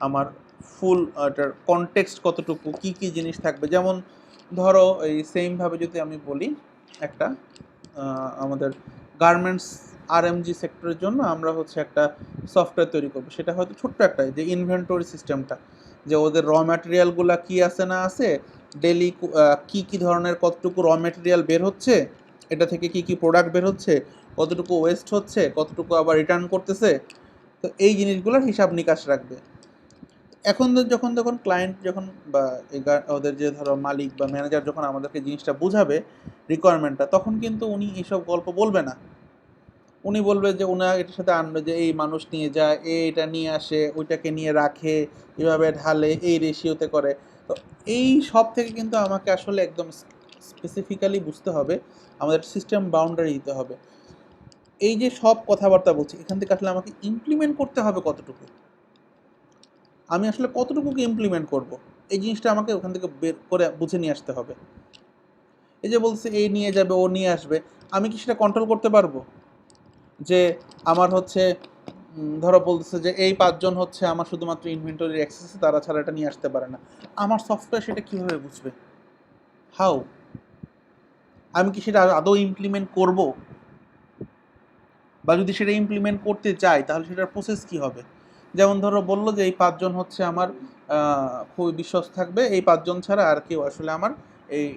S1: আমার ফুল এটার কনটেক্সট কতটুকু, কি কি জিনিস থাকবে। যেমন ধরো এই সেমভাবে যদি আমি বলি একটা আমাদের গার্মেন্টস আরএমজি সেক্টরের জন্য আমরা হচ্ছে একটা সফটওয়্যার তৈরি করবো। সেটা হয়তো ছোট্ট একটা যে ইনভেন্টরি সিস্টেমটা, যে ওদের র ম্যাটেরিয়ালগুলো কি আছে না আছে, ডেলি কি কি ধরনের কতটুকু র ম্যাটেরিয়াল বের হচ্ছে, এটা থেকে কি কি প্রোডাক্ট বের হচ্ছে, কতটুকু ওয়েস্ট হচ্ছে, কতটুকু আবার রিটার্ন করতেছে। তো এই জিনিসগুলোর হিসাব নিকাশ রাখবে। এখন যখন ক্লায়েন্ট যখন বা ওদের যে ধরো মালিক বা ম্যানেজার যখন আমাদেরকে জিনিসটা বুঝাবে রিকোয়ারমেন্টটা, তখন কিন্তু উনি এইসব গল্প বলবে না। উনি বলবে যে ওনার এটার সাথে আনবে যে এই মানুষ নিয়ে যায়, এটা নিয়ে আসে, ওইটাকে নিয়ে রাখে, এভাবে ঢালে, এই রেশিওতে করে। তো এই সব থেকে কিন্তু আমাকে আসলে একদম স্পেসিফিক্যালি বুঝতে হবে, আমাদের সিস্টেম বাউন্ডারি দিতে হবে। এই যে সব কথাবার্তা বলছি, এখান থেকে আসলে আমাকে ইমপ্লিমেন্ট করতে হবে কতটুকু, আমি আসলে কতটুকুকে ইমপ্লিমেন্ট করব, এই জিনিসটা আমাকে ওখান থেকে বের করে বুঝে নিয়ে আসতে হবে। এই যে বলছে এই নিয়ে যাবে, ও নিয়ে আসবে, আমি কি সেটা কন্ট্রোল করতে পারবো? যে আমার হচ্ছে ধরো বলতেছে যে এই 5 জন হচ্ছে আমার শুধুমাত্র ইনভেন্টরি অ্যাক্সেসে, তারা ছাড়া এটা নিয়ে আসতে পারে না। আমার সফটওয়্যার সেটা কীভাবে বুঝবে? হাউ? আমি কি সেটা আদৌ ইমপ্লিমেন্ট করব? বা যদি সেটা ইমপ্লিমেন্ট করতে চাই তাহলে সেটার প্রসেস কী হবে? যেমন ধরো বললো যে এই 5 জন হচ্ছে আমার খুবই বিশ্বস্ত থাকবে, এই 5 জন ছাড়া আর কেউ আসলে আমার এই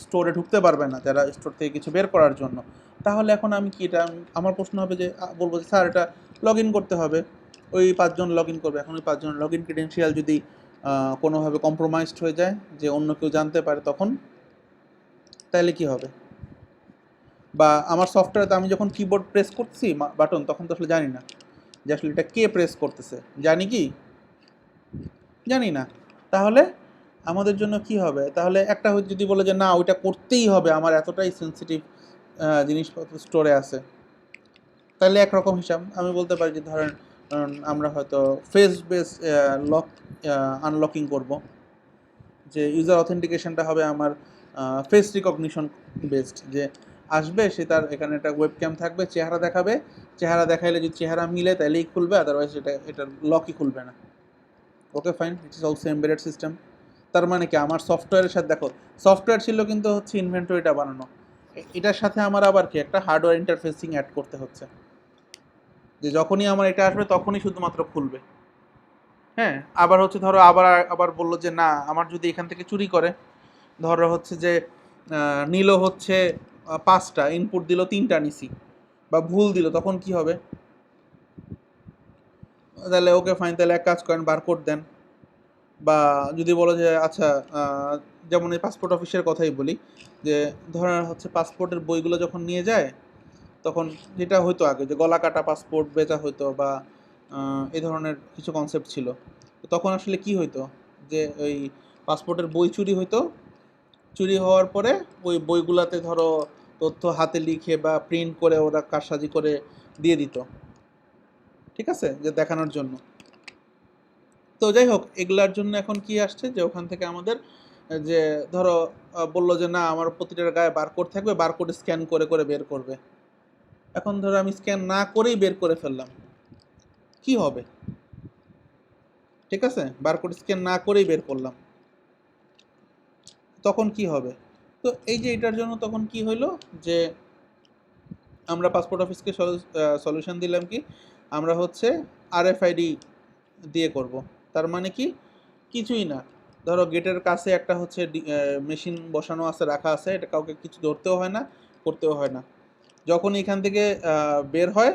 S1: স্টোরে ঢুকতে পারবে না, যারা স্টোর থেকে কিছু বের করার জন্য। তাহলে এখন আমি কি এটা, আমার প্রশ্ন হবে যে বলবো যে স্যার এটা লগ ইন করতে হবে, ওই 5 জন লগ ইন করবে। এখন ওই 5 জন লগ ইন ক্রেডেন্সিয়াল যদি কোনোভাবে কম্প্রোমাইজড হয়ে যায়, যে অন্য কেউ জানতে পারে, তখন তাহলে কি হবে? বা আমার সফটওয়্যারে আমি যখন কিবোর্ড প্রেস করছি বাটন, তখন তো আসলে জানি না যে আসলে এটা কে প্রেস করতেছে, জানি কি? জানি না। তাহলে আমাদের জন্য কি হবে? তাহলে একটা যদি বলে যে না ওইটা করতেই হবে, আমার এতটাই সেন্সিটিভ জিনিসপত্র স্টোরে আছে, তাহলে একরকম হিসাব। আমি বলতে পারি যে ধরেন আমরা হয়তো ফেস বেস লক আনলকিং করব, যে ইউজার অথেন্টিকেশনটা হবে আমার ফেস রিকগনিশন বেসড, যে আসবে সে তার এখানে একটা ওয়েবক্যাম থাকবে, চেহারা দেখাবে, চেহারা দেখাইলে যদি চেহারা মিলে তাহলেই খুলবে, আদারওয়াইজ এটা লকই খুলবে না। Okay fine, it is also embedded system. তার মানে কি আমার সফটওয়্যারের সাথে, দেখো সফটওয়্যার ছিল কিন্তু হচ্ছে ইনভেন্টরিটা বানানো, এটার সাথে আমার আবার কি একটা হার্ডওয়্যার ইন্টারফেসিং অ্যাড করতে হচ্ছে, যে যখনই আমার এটা আসবে তখনই শুধুমাত্র খুলবে। হ্যাঁ, আবার হচ্ছে ধরো আবার আবার বললো যে না আমার যদি এখান থেকে চুরি করে, ধরো হচ্ছে যে নিল হচ্ছে 5টা ইনপুট দিল, 3টা নিছি, বা ভুল দিল, তখন কি হবে? তাহলে ওকে ফাইন, তাহলে এক কাজ করেন বারকোড দেন। বা যদি বলো যে আচ্ছা যেমন এই পাসপোর্ট অফিসের কথাই বলি, যে ধরেন হচ্ছে পাসপোর্টের বইগুলো যখন নিয়ে যায়, তখন যেটা হয়তো আগে যে গলা কাটা পাসপোর্ট বেচা হইতো, বা এই ধরনের কিছু কনসেপ্ট ছিল। তো তখন আসলে কি হইতো, যে ওই পাসপোর্টের বই চুরি হইতো, চুরি হওয়ার পরে ওই বইগুলাতে ধরো তথ্য হাতে লিখে বা প্রিন্ট করে ওরা কারসাজি করে দিয়ে দিত, ঠিক আছে, যে দেখানোর জন্য। তো যাই হোক, এগুলার জন্য এখন কি আসছে, যে ওখান থেকে আমাদের যে ধরো বললো যে না আমার প্রতিটার গায়ে বারকোড থাকবে, বারকোড স্ক্যান করে করে বের করবে। এখন ধরো আমি স্ক্যান না করেই বের করে ফেললাম, কি হবে? ঠিক আছে, বারকোড স্ক্যান না করেই বের করলাম, তখন কি হবে? তো এই যে এটার জন্য তখন কি হইলো, যে আমরা পাসপোর্ট অফিসকে সলিউশন দিলাম কি, আমরা হচ্ছে আরএফআইডি দিয়ে করব। তার মানে কি, কিছুই না, ধরো গেটের কাছে একটা হচ্ছে মেশিন বসানো আছে, রাখা আছে, এটা কাউকে কিছু ধরতেও হয় না, করতেও হয় না। যখন এখান থেকে বের হয়,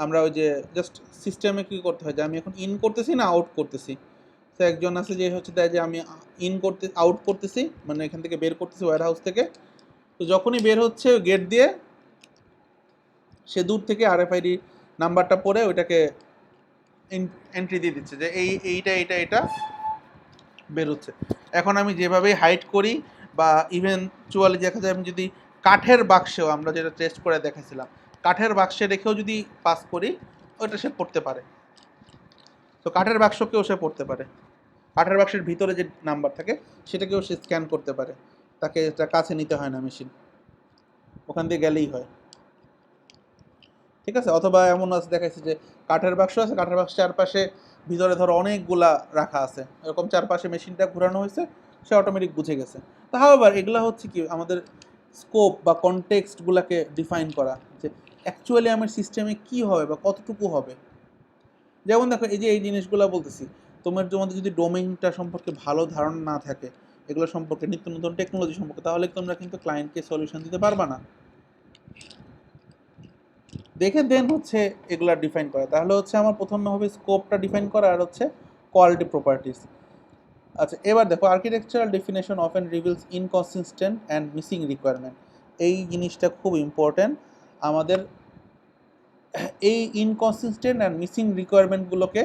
S1: আমরা ওই যে জাস্ট সিস্টেমে কী করতে হয়, যে আমি এখন ইন করতেছি না আউট করতেছি, তো একজন আছে যে হচ্ছে দেয় যে আমি আউট করতেছি, মানে এখান থেকে বের করতেছি ওয়্যার হাউস থেকে। তো যখনই বের হচ্ছে গেট দিয়ে, সে দূর থেকে আরএফআইডি নাম্বারটা পড়ে ওইটাকে এন্ট্রি দিয়ে দিচ্ছে যে এইটা এটা এটা বেরোচ্ছে। এখন আমি যেভাবেই হাইড করি, বা ইভেনচুয়ালি দেখা যায় আমি যদি কাঠের বাক্সেও, আমরা যেটা টেস্ট করে দেখাছিলাম, কাঠের বাক্সে রেখেও যদি পাস করি, ওইটা সে পড়তে পারে। তো কাঠের বাক্সকেও সে পড়তে পারে, কাঠের বাক্সের ভিতরে যে নাম্বার থাকে সেটাকেও সে স্ক্যান করতে পারে, তাকে এটা কাছে নিতে হয় না মেশিন, ওখান দিয়ে গেলেই হয়। ঠিক আছে, অথবা এমন আছে দেখাইছে যে কাঠের বাক্স আছে, কাঠের বাক্স চারপাশে ভিতরে ধরো অনেকগুলা রাখা আছে, এরকম চারপাশে মেশিনটা ঘোরানো হয়েছে, সে অটোমেটিক বুঝে গেছে। তা আবার এগুলা হচ্ছে কি আমাদের স্কোপ বা কনটেক্সটগুলোকে ডিফাইন করা, যে অ্যাকচুয়ালি আমার সিস্টেমে কি হবে বা কতটুকু হবে। যেমন দেখো এই যে এই জিনিসগুলো বলতেছি, তোমাদের যদি ডোমেইনটা সম্পর্কে ভালো ধারণা না থাকে, এগুলো সম্পর্কে নিত্য নতুন টেকনোলজি সম্পর্কে, তাহলে তোমরা কিন্তু ক্লায়েন্টকে সলিউশন দিতে পারবা না। দেখে দেন হচ্ছে এগুলা ডিফাইন করা। তাহলে হচ্ছে আমার প্রথমে হবে স্কোপটা ডিফাইন করা, আর হচ্ছে কোয়ালিটি প্রপার্টিস। আচ্ছা, এবার দেখো architectural definition often reveals inconsistent and missing requirement. এই জিনিসটা খুব ইম্পর্ট্যান্ট আমাদের। এই ইনকনসিস্টেন্ট অ্যান্ড মিসিং রিকোয়ারমেন্টগুলোকে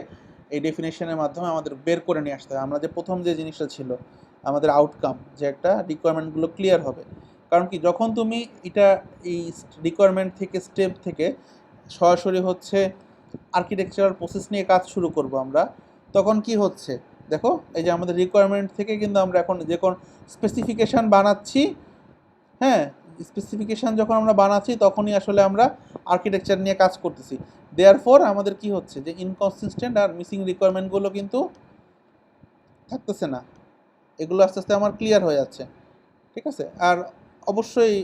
S1: এই ডেফিনেশনের মাধ্যমে আমাদের বের করে নিয়ে আসতে হবে। আমরা যে প্রথম যে জিনিসটা ছিল আমাদের আউটকাম, যে একটা রিকোয়ারমেন্টগুলো ক্লিয়ার হবে। কারণ কি যখন তুমি এটা এই রিকোয়ারমেন্ট থেকে স্টেপ থেকে সরাসরি হচ্ছে আর্কিটেকচারাল প্রসেস নিয়ে কাজ শুরু করব আমরা, তখন কি হচ্ছে দেখো এই যে আমাদের রিকোয়ারমেন্ট থেকে কিন্তু আমরা এখন যে কোন স্পেসিফিকেশান বানাচ্ছি, হ্যাঁ, স্পেসিফিকেশান যখন আমরা বানাচ্ছি তখনই আসলে আমরা আর্কিটেকচার নিয়ে কাজ করতেছি। দেয়ার ফর আমাদের কি হচ্ছে যে ইনকনসিস্টেন্ট আর মিসিং রিকোয়ারমেন্টগুলো কিন্তু থাকতেছে না, এগুলো আস্তে আস্তে আমার ক্লিয়ার হয়ে যাচ্ছে। ঠিক আছে, আর অবশ্যই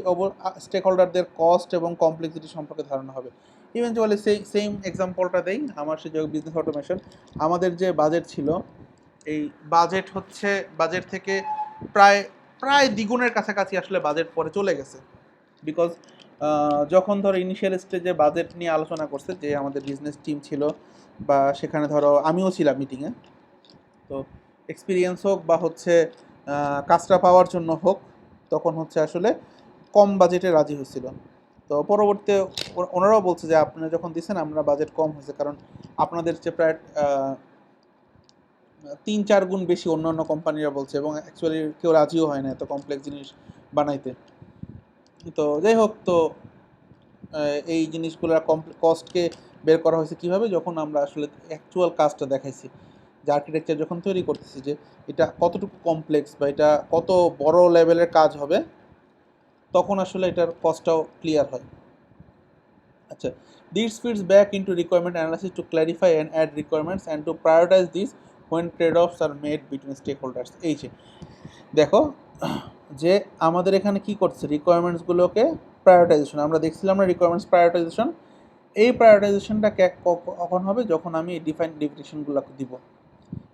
S1: স্টেক হোল্ডারদের কস্ট এবং কমপ্লেক্সিটি সম্পর্কে ধারণা হবে। ইভেনচুয়ালি সেম এক্সাম্পলটা দেই, আমার সে যে বিজনেস অটোমেশন, আমাদের যে বাজেট ছিল, এই বাজেট হচ্ছে বাজেট থেকে প্রায় প্রায় দ্বিগুণের কাছাকাছি আসলে বাজেট পরে চলে গেছে। বিকজ যখন ধরো ইনিশিয়াল স্টেজে বাজেট নিয়ে আলোচনা করছে যে আমাদের বিজনেস টিম ছিল, বা সেখানে ধরো আমিও ছিলাম মিটিংয়ে, তো এক্সপিরিয়েন্স হোক বা হচ্ছে কাজটা পাওয়ার জন্য হোক, তখন হচ্ছে আসলে কম বাজেটে রাজি হয়েছিল। তো পরবর্তীতে ওনারাও বলছে যে আপনি যখন দিচ্ছেন আমরা বাজেট কম হয়েছে, কারণ আপনাদের চেয়ে প্রায় 3-4 গুণ বেশি অন্যান্য কোম্পানিরা বলছে, এবং অ্যাকচুয়ালি কেউ রাজিও হয় না এত কমপ্লেক্স জিনিস বানাইতে। তো যাই হোক, তো এই জিনিসগুলোর কস্টকে বের করা হয়েছে কীভাবে, যখন আমরা আসলে অ্যাকচুয়াল কাজটা দেখাইছি, যে আর্কিটেকচার যখন তৈরি করতেছি যে এটা কতটুকু কমপ্লেক্স বা এটা কত বড় লেভেলের কাজ হবে, তখন আসলে এটার কস্টটাও ক্লিয়ার হয়। আচ্ছা, this feeds back into requirement analysis to clarify and add requirements and to prioritise this when trade offs are made between stakeholders. এই যে দেখো যে আমাদের এখানে কি করছে, রিকোয়ারমেন্টসগুলোকে প্রায়োরিটাইজেশন, আমরা দেখছিলাম না রিকোয়ারমেন্টস প্রায়োরিটাইজেশন, এই প্রায়োরিটাইজেশনটা কখন হবে, যখন আমি ডিফাইন ডেফিনেশনগুলো দিব,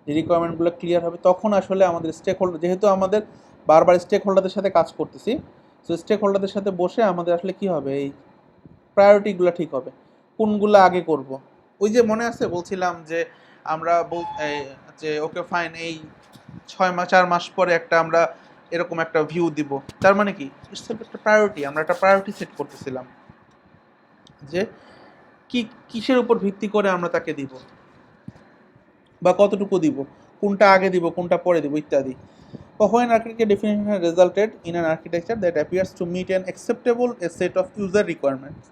S1: যে রিকোয়ারমেন্টগুলো ক্লিয়ার হবে, তখন আসলে আমাদের স্টেক হোল্ডার, যেহেতু আমাদের বারবার স্টেক হোল্ডারদের সাথে কাজ করতেছি, সো স্টেক হোল্ডারদের সাথে বসে আমাদের আসলে কি হবে, এই প্রায়োরিটিগুলো ঠিক হবে, কোনগুলো আগে করব। ওই যে মনে আছে বলছিলাম যে আমরা যে ওকে ফাইন এই 4 মাস পরে একটা আমরা এরকম একটা ভিউ দিব, তার মানে কি একটা প্রায়োরিটি, আমরা একটা প্রায়োরিটি সেট করতেছিলাম যে কি কিসের উপর ভিত্তি করে আমরা তাকে দিব বা কতটুকু দিব, কোনটা আগে দিব কোনটা পরে দিব ইত্যাদি। When architecture definition has resulted in an architecture that appears to meet an acceptable a set of user requirements.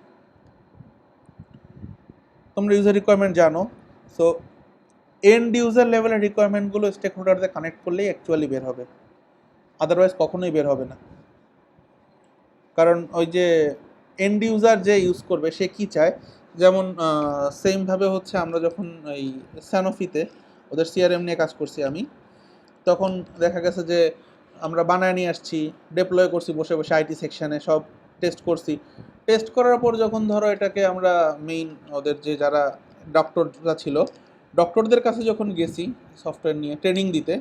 S1: তোমরা ইউজার রিকোয়ারমেন্ট জানো, সো এন্ড ইউজার লেভেলের রিকোয়ারমেন্টগুলো স্টেক হোল্ডারদের কানেক্ট করলেই অ্যাকচুয়ালি বের হবে, আদারওয়াইজ কখনোই বের হবে না। কারণ ওই যে এন্ড ইউজার যে ইউজ করবে সে কি চায়, যেমন সেমভাবে হচ্ছে আমরা যখন এই স্যানোফিতে ওদের সিআরএম নিয়ে কাজ করছি আমি, তখন দেখা গেছে যে আমরা বানায় নিয়ে আসছি, ডেপ্লয় করছি বসে বসে আইটি সেকশানে, সব টেস্ট করছি। টেস্ট করার পর যখন ধরো এটাকে আমরা মেইন ওদের যে যারা ডক্টররা ছিল, ডক্টরদের কাছে যখন গেছি সফটওয়্যার নিয়ে ট্রেনিং দিতে,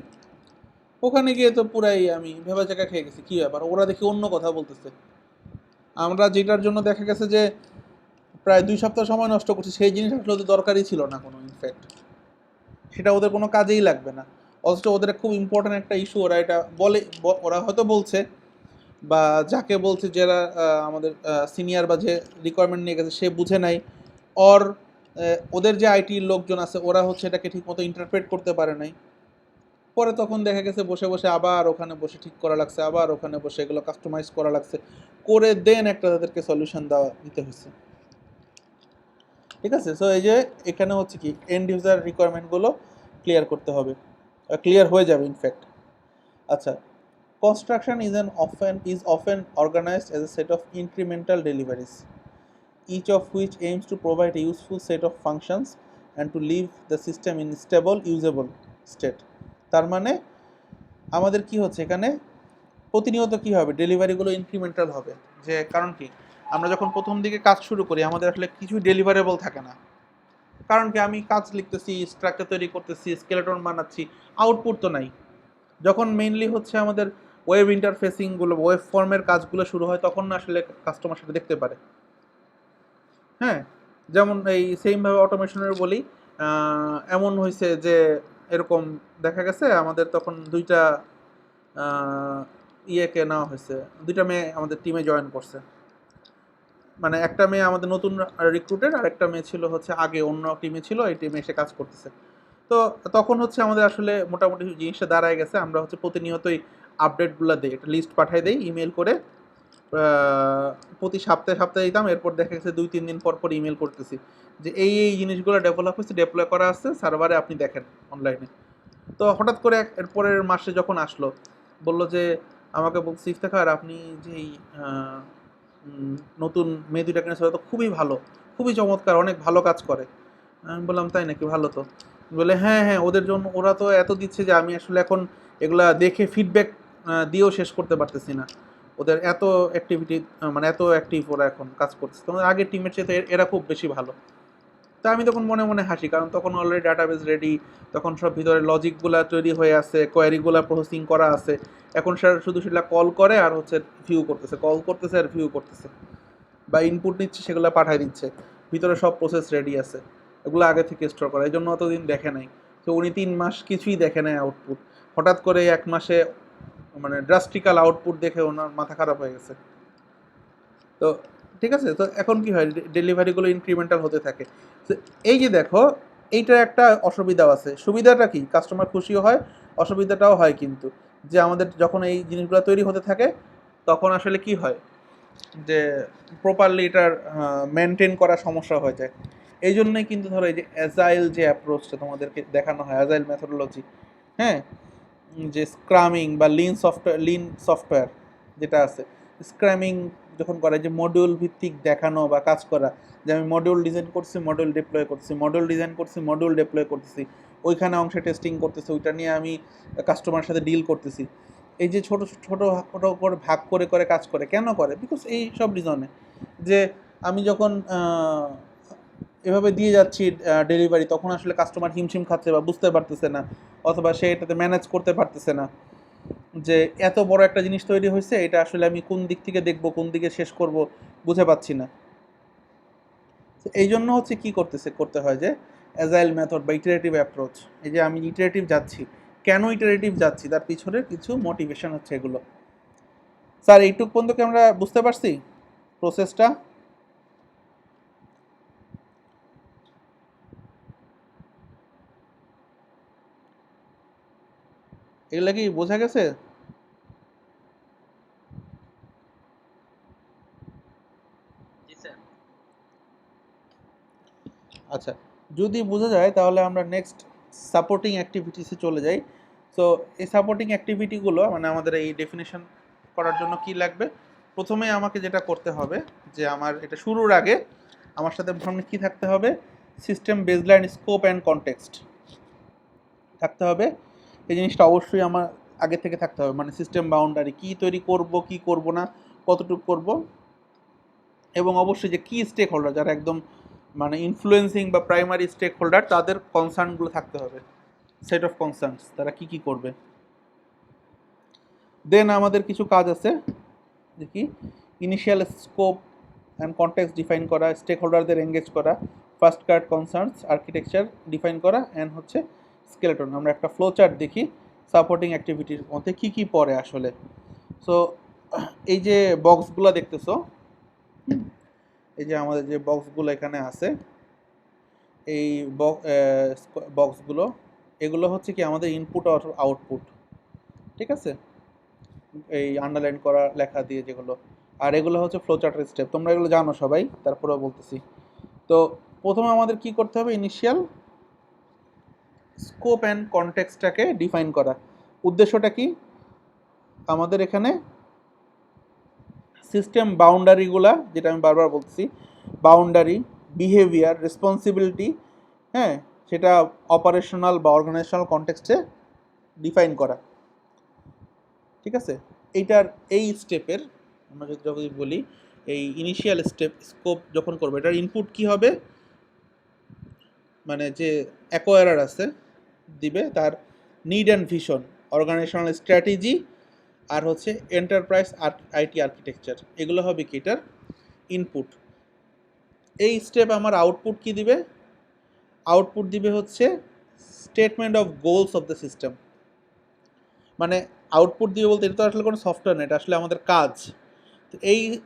S1: ওখানে গিয়ে তো পুরাই আমি ভেবা জায়গা খেয়ে গেছি, কী ব্যাপার, ওরা দেখি অন্য কথা বলতেছে। আমরা যেটার জন্য দেখা গেছে যে প্রায় 2 সপ্তাহ সময় নষ্ট করছি, সেই জিনিস আসলে ওদের দরকারই ছিল না কোনো, ইনফ্যাক্ট সেটা ওদের কোনো কাজেই লাগবে না। অথচ ওদের খুব ইম্পর্ট্যান্ট একটা ইস্যু, ওরা এটা বলে, ওরা হয়তো বলছে বা যাকে বলছে যারা আমাদের সিনিয়র বা যে রিকোয়ারমেন্ট নিয়ে গেছে সে বুঝে নাই, অর ওদের যে আইটির লোকজন আছে ওরা হচ্ছে এটাকে ঠিকমতো ইন্টারপ্রেট করতে পারে নাই। পরে তখন দেখা গেছে বসে বসে আবার ওখানে বসে ঠিক করা লাগছে, আবার ওখানে বসে এগুলো কাস্টমাইজ করা লাগছে, করে দেন একটা তাদেরকে সলিউশন দিতে হয়েছে। ঠিক আছে, সো এই যে এখানে হচ্ছে কি এন্ড ইউজার রিকোয়ারমেন্টগুলো ক্লিয়ার করতে হবে, ক্লিয়ার হয়ে যাবে ইনফ্যাক্ট। আচ্ছা, construction is often organised as a set of incremental deliveries. each of which aims to provide a useful set of functions and to leave the system in stable usable state. তার মানে আমাদের কি হচ্ছে এখানে প্রতিনিয়ত কি হবে, ডেলিভারিগুলো ইনক্রিমেন্টাল হবে। যে কারণ কি, আমরা যখন প্রথম দিকে কাজ শুরু করি আমাদের আসলে কিছুই ডেলিভারেবল থাকে না। কারণ কি, আমি কাজ লিখতেছি, স্ট্রাকচার তৈরি করতেছি, স্কেলেটন বানাচ্ছি, আউটপুট তো নাই। যখন মেইনলি হচ্ছে আমাদের ওয়েব ইন্টারফেসিংগুলো, ওয়েব ফর্মের কাজগুলো শুরু হয়, তখন না আসলে কাস্টমার সেটা দেখতে পারে। হ্যাঁ, যেমন এই সেমভাবে অটোমেশনের বলি, এমন হয়েছে যে এরকম দেখা গেছে আমাদের তখন দুইটা ইয়েকে নেওয়া হয়েছে, দুইটা মেয়ে আমাদের টিমে জয়েন করছে। মানে একটা মেয়ে আমাদের নতুন রিক্রুটেড, আর একটা মেয়ে ছিল হচ্ছে আগে অন্য টিমে ছিল, এই টিমে এসে কাজ করতেছে। তো তখন হচ্ছে আমাদের আসলে মোটামুটি জিনিসটা দাঁড়ায় গেছে, আমরা হচ্ছে প্রতিনিয়তই আপডেটগুলো দিই, একটা লিস্ট পাঠাই দিই ইমেল করে। প্রতি সপ্তাহে সপ্তাহে দিতাম, এরপর দেখা গেছে 2-3 দিন পর পর ইমেল করতেছি যে এই জিনিসগুলো ডেভেলপ হচ্ছে, ডিপ্লয় করা আছে সার্ভারে, আপনি দেখেন অনলাইনে। তো হঠাৎ করে এরপরের মাসে যখন আসলো, বলল যে আমাকে বলছে ইফতেখার, আপনি যে নতুন মেয়ে দুইটা কিনেছে তো খুবই ভালো, খুবই চমৎকার, অনেক ভালো কাজ করে। আমি বললাম তাই নাকি, ভালো তো। বলে হ্যাঁ হ্যাঁ, ওদের জন্য ওরা তো এত দিচ্ছে যে আমি আসলে এখন এগুলা দেখে ফিডব্যাক দিয়েও শেষ করতে পারতেছি না। ওদের এত অ্যাক্টিভিটি, মানে এত অ্যাক্টিভ ওরা এখন কাজ করছে, তোমাদের আগের টিমের চেয়ে এরা খুব বেশি ভালো। তা আমি তখন মনে মনে হাসি, কারণ তখন অলরেডি ডাটাবেস রেডি, তখন সব ভিতরে লজিকগুলা তৈরি হয়ে আছে, কোয়ারিগুলা প্রসেসিং করা আছে। এখন স্যার শুধু সেটা কল করে আর হচ্ছে ভিউ করতেছে, কল করতেছে আর ভিউ করতেছে, বা ইনপুট নিচ্ছে সেগুলো পাঠায় দিচ্ছে, ভিতরে সব প্রসেস রেডি আছে, এগুলো আগে থেকে স্টোর করা, এই জন্য অতদিন দেখে নাই। তো উনি 3 মাস কিছুই দেখে নাই আউটপুট, হঠাৎ করে 1 মাসে মানে ড্রাস্টিক্যাল আউটপুট দেখে ওনার মাথা খারাপ হয়ে গেছে। তো ঠিক আছে, তো এখন কি হয়, ডেলিভারিগুলো ইনক্রিমেন্টাল হতে থাকে। তো এই যে দেখো, এইটার একটা অসুবিধাও আছে। সুবিধাটা কি, কাস্টমার খুশিও হয়, অসুবিধাটাও হয় কিন্তু, যে আমাদের যখন এই জিনিসগুলো তৈরি হতে থাকে তখন আসলে কি হয়, যে প্রপারলি এটার মেনটেন করা সমস্যা হয়ে যায়। এই জন্যই কিন্তু ধরো এই যে অ্যাজাইল যে অ্যাপ্রোচটা তোমাদেরকে দেখানো হয়, অ্যাজাইল মেথোডোলজি, হ্যাঁ, যে স্ক্রামিং বা লিন সফটওয়্যার যেটা আছে, স্ক্রামিং যখন করে, যে মডিউল ভিত্তিক দেখানো বা কাজ করা, যে আমি মডিউল ডিজাইন করছি, মডিউল ডিপ্লয় করছি, মডিউল ডিজাইন করছি, মডিউল ডিপ্লয় করতেছি, ওইখানে অংশে টেস্টিং করতেছি, ওইটা নিয়ে আমি কাস্টমারের সাথে ডিল করতেছি। এই যে ছোট ছোট ছোট করে ভাগ করে করে কাজ করে, কেন করে? বিকজ এই সব রিজনে, যে আমি যখন এভাবে দিয়ে যাচ্ছি ডেলিভারি, তখন আসলে কাস্টমার হিমশিম খাচ্ছে বা বুঝতে পারতেছে না, অথবা সে এটাতে ম্যানেজ করতে পারতেছে না, যে এত বড় একটা জিনিস তৈরি হয়েছে, এটা আসলে আমি কোন দিক থেকে দেখব, কোন দিকে শেষ করব, বুঝে পাচ্ছি না। তো এই জন্য হচ্ছে কি করতে হয় যে অ্যাজাইল মেথড বা ইটারেটিভ অ্যাপ্রোচ। এই যে আমি ইটারেটিভ যাচ্ছি, কেন ইটারেটিভ যাচ্ছি, তার পিছনে কিছু মোটিভেশন হচ্ছে এগুলো। স্যার এইটুক পর্যন্ত কি আমরা বুঝতে পারছি প্রসেসটা? এগুলা কি বোঝা গেছে? আচ্ছা, যদি বোঝা যায় তাহলে আমরা নেক্সট সাপোর্টিং অ্যাক্টিভিটিসে চলে যাই। সো এই সাপোর্টিং অ্যাক্টিভিটিগুলো মানে আমাদের এই ডেফিনেশন করার জন্য কি লাগবে, প্রথমে আমাকে যেটা করতে হবে, যে আমার এটা শুরুর আগে আমার সাথে সামনে কী থাকতে হবে, system baseline scope and context থাকতে হবে। এই জিনিসটা অবশ্যই আমার আগে থেকে থাকতে হবে, মানে সিস্টেম বাউন্ডারি কী তৈরি করব, কি করব না, কতটুকু করব, এবং অবশ্যই যে কী স্টেক হোল্ডার, যারা একদম মানে ইনফ্লুয়েন্সিং বা প্রাইমারি স্টেক হোল্ডার, তাদের কনসার্নগুলো থাকতে হবে, সেট অফ কনসার্নস, তারা কী কী করবে। দেন আমাদের কিছু কাজ আছে, যে কি, initial scope and context define করা, স্টেক হোল্ডারদের এঙ্গেজ করা, first card concerns architecture define করা, অ্যান্ড হচ্ছে স্কেলেটন। আমরা একটা ফ্লো চার্ট দেখি সাপোর্টিং অ্যাক্টিভিটির মধ্যে কী কী পড়ে আসলে। সো এই যে বক্সগুলো দেখতেছো, এই যে আমাদের যে বক্সগুলো এখানে আছে, এই বক্সগুলো, এগুলো হচ্ছে কি আমাদের ইনপুট আর আউটপুট, ঠিক আছে, এই আন্ডারলাইন করা লেখা দিয়ে যেগুলো, আর এগুলো হচ্ছে ফ্লোচার্টের স্টেপ, তোমরা এগুলো জানো সবাই, তারপরেও বলতেছি। তো প্রথমে আমাদের কি করতে হবে, ইনিশিয়াল স্কোপ অ্যান্ড কনটেক্সটটাকে ডিফাইন করা। উদ্দেশ্যটা কি, আমাদের এখানে সিস্টেম বাউন্ডারিগুলা, যেটা আমি বারবার বলতেছি, বাউন্ডারি, বিহেভিয়ার, রেসপন্সিবিলিটি, হ্যাঁ, সেটা অপারেশনাল বা অর্গানাইজেশনাল কনটেক্সটে ডিফাইন করা। ঠিক আছে, এইটার এই স্টেপের আমরা যদি বলি এই ইনিশিয়াল স্কোপ যখন করবো, এটার ইনপুট কি হবে, মানে যে অ্যাকোয়ারার আছে দিবে তার need and vision, organisational strategy, আর হচ্ছে এন্টারপ্রাইজ আইটি আর্কিটেকচার, এগুলো হবে কি এটার ইনপুট। এই স্টেপ আমার আউটপুট কি দিবে, আউটপুট দিবে হচ্ছে statement of goals of the system. মানে আউটপুট দিবে বলতে এটা তো আসলে কোনো সফটওয়্যার না, এটা আসলে আমাদের কাজ। তো